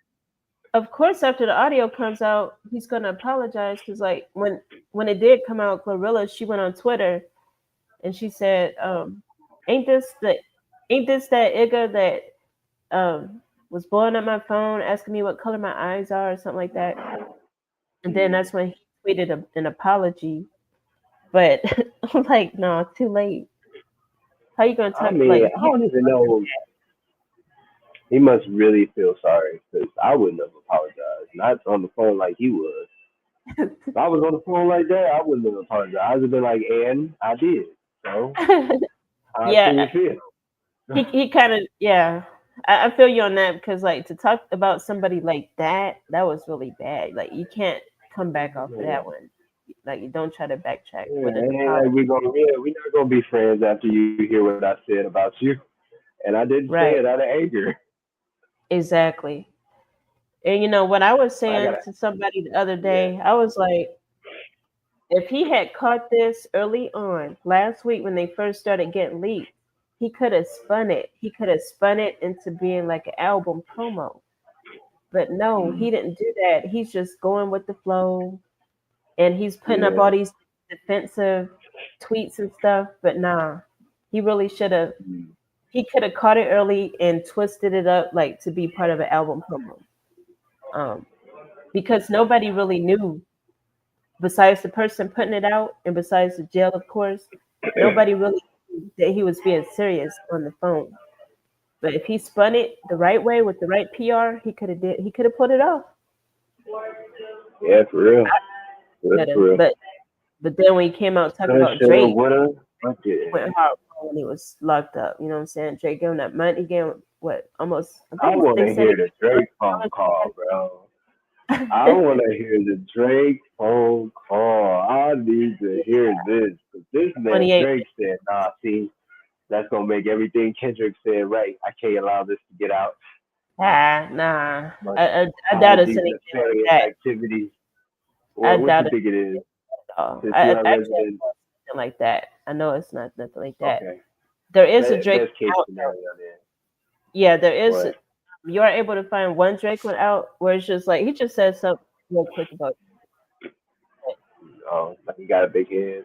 of course, after the audio comes out, he's gonna apologize because, like, when it did come out, Glorilla, she went on Twitter and she said, "Ain't this the, ain't this that Igga that was blowing up my phone, asking me what color my eyes are, or something like that." And then that's when he tweeted an apology. But I'm like, no, too late. How you gonna I talk mean, like I he? don't even know. He must really feel sorry because I wouldn't have apologized. Not on the phone like he was. If I was on the phone like that, I wouldn't have apologized. I would have been like, and I did. So, how can Yeah, you feel? he kind of, yeah. I feel you on that because, like, to talk about somebody like that was really bad. Like, you can't come back off of Yeah. that one. Like, you don't try to backtrack Yeah, with an it ain't like apology. we're not gonna be friends after you hear what I said about you. And I didn't say Right, it out of anger. exactly. And you know what I was I saying gotta, to somebody the other yeah, day, I was like, if he had caught this early on last week when they first started getting leaked, he could have spun it. He could have spun it into being like an album promo. But no, he didn't do that. He's just going with the flow and he's putting up yeah, all these defensive tweets and stuff. But nah, he really should have. He could have caught it early and twisted it up like to be part of an album promo. Um, because nobody really knew besides the person putting it out and besides the jail, of course, nobody really knew that he was being serious on the phone. But if he spun it the right way with the right PR, he could have put it off. yeah, for real, for real, Could for have. reuld But then when he came out talking Coulda, about shoulda, Drake, woulda, but he went didn't. hard when he was locked up. You know what I'm saying? Drake gave him that money. He gave him what, almost, I I think want they to said hear he the Drake phone call, bro. I want to hear the Drake phone call. I need to hear this. 'Cause this man 28. Drake said, "Nah, see, that's gonna make everything Kendrick said right. I can't allow this to get out. Ah, nah. Like I doubt hide it's these anything like nefarious that. activities." I Or what doubt you it think it is? at all. Since you are I can't resident, nothing like that. I know it's not nothing like that. okay. There is a Drake Best case out though. scenario then. Yeah, there is. What? You are able to find one Drake one out where it's just like he just says something real quick about it. Oh, like you got a big head.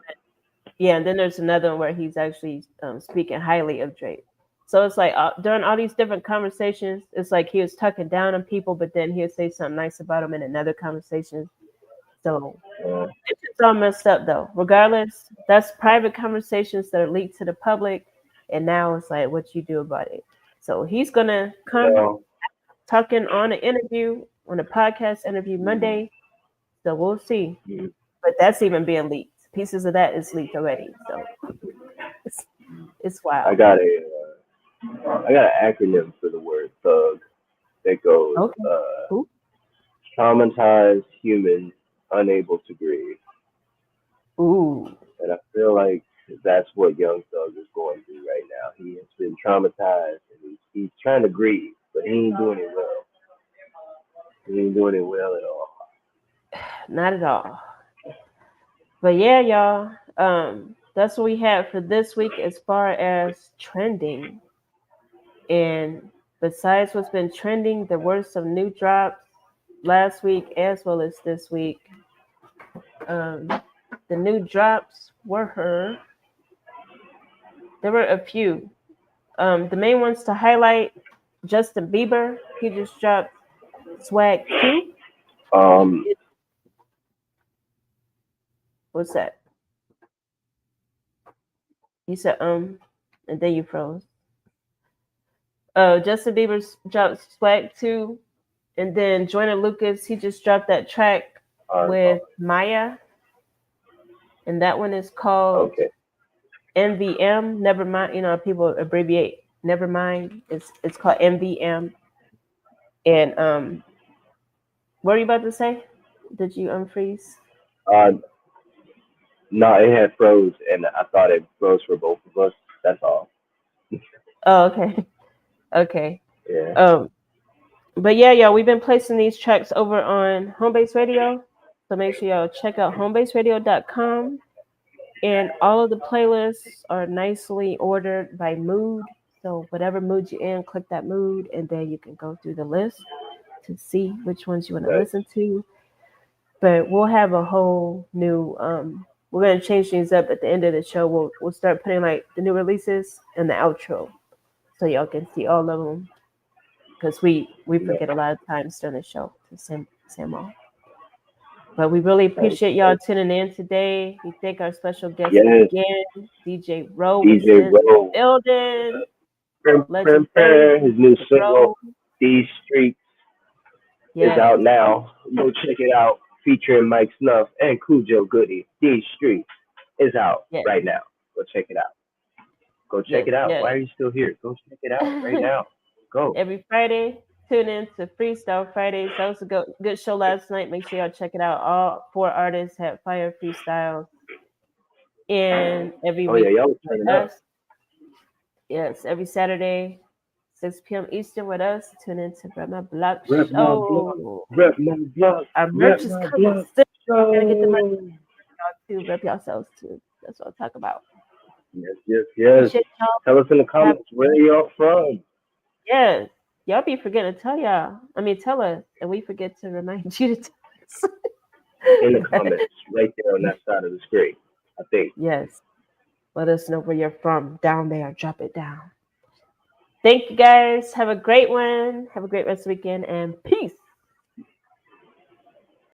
Yeah, and then there's another one where he's actually speaking highly of Drake. So it's like during all these different conversations, it's like he was tucking down on people, but then he'll say something nice about them in another conversation. So it's all messed up though. Regardless, that's private conversations that are leaked to the public, and now it's like what you do about it. So he's gonna come Well, talking on an interview, on a podcast interview Monday. So we'll see. But that's even being leaked. Pieces of that is leaked already. So it's I wild. got I got an acronym for the word thug that goes Okay. Cool. traumatized human unable to grieve. Ooh. And I feel like that's what Young Thug is going through right now. He has been traumatized and he's He's trying to grieve, but he ain't doing it well. He ain't doing it well at all. Not at all. But yeah, y'all. That's what we have for this week as far as trending. And besides what's been trending, there were some new drops last week as well as this week. The new drops were there were a few. The main ones to highlight: Justin Bieber. He just dropped Swag 2. What's that? You said and then you froze. Justin Bieber's dropped Swag 2, and then Joyner Lucas, he just dropped that track with Maya, and that one is called MVM. Never mind, people abbreviate. Never mind. It's called MVM. And what were you about to say? Did you unfreeze? No, it had froze, and I thought it froze for both of us. That's all. Oh, okay. Okay. Yeah. But yeah, y'all, we've been placing these tracks over on HomeBase Radio. So make sure y'all check out homebaseradio.com. And all of the playlists are nicely ordered by mood. So whatever mood you're in, click that mood, and then you can go through the list to see which ones you want to listen to. But we'll have a whole new we're gonna change things up at the end of the show. We'll start putting like the new releases and the outro, so y'all can see all of them. Because we forget a lot of times during the show to send them all. But we really appreciate y'all tuning in today. We thank our special guest again, DJ Rowe. DJ Rowe. Building. His new single, These Streets, is out now. Go check it out. Featuring Mike Snuff and Cujo Goody. These Streets is out right now. Go check it out. Go check it out. Why are you still here? Go check it out right now. Go. Every Friday, tune in to Freestyle Fridays. That was a good show last night. Make sure y'all check it out. All 4 artists had fire freestyles. And every week, y'all turning up. Yes, every Saturday, 6 p.m. Eastern with us. Tune in to Rep My Block Show. Rep My Block. Our merch is coming soon. Gotta get the merch. Y'all too. Rep yourselves too. That's what I'll talk about. Yes. Tell us in the comments where y'all from. Yes. Y'all be forgetting to tell us, and we forget to remind you to tell us. In the comments, right there on that side of the screen, I think. Yes. Let us know where you're from. Down there. Drop it down. Thank you, guys. Have a great one. Have a great rest of the weekend, and peace.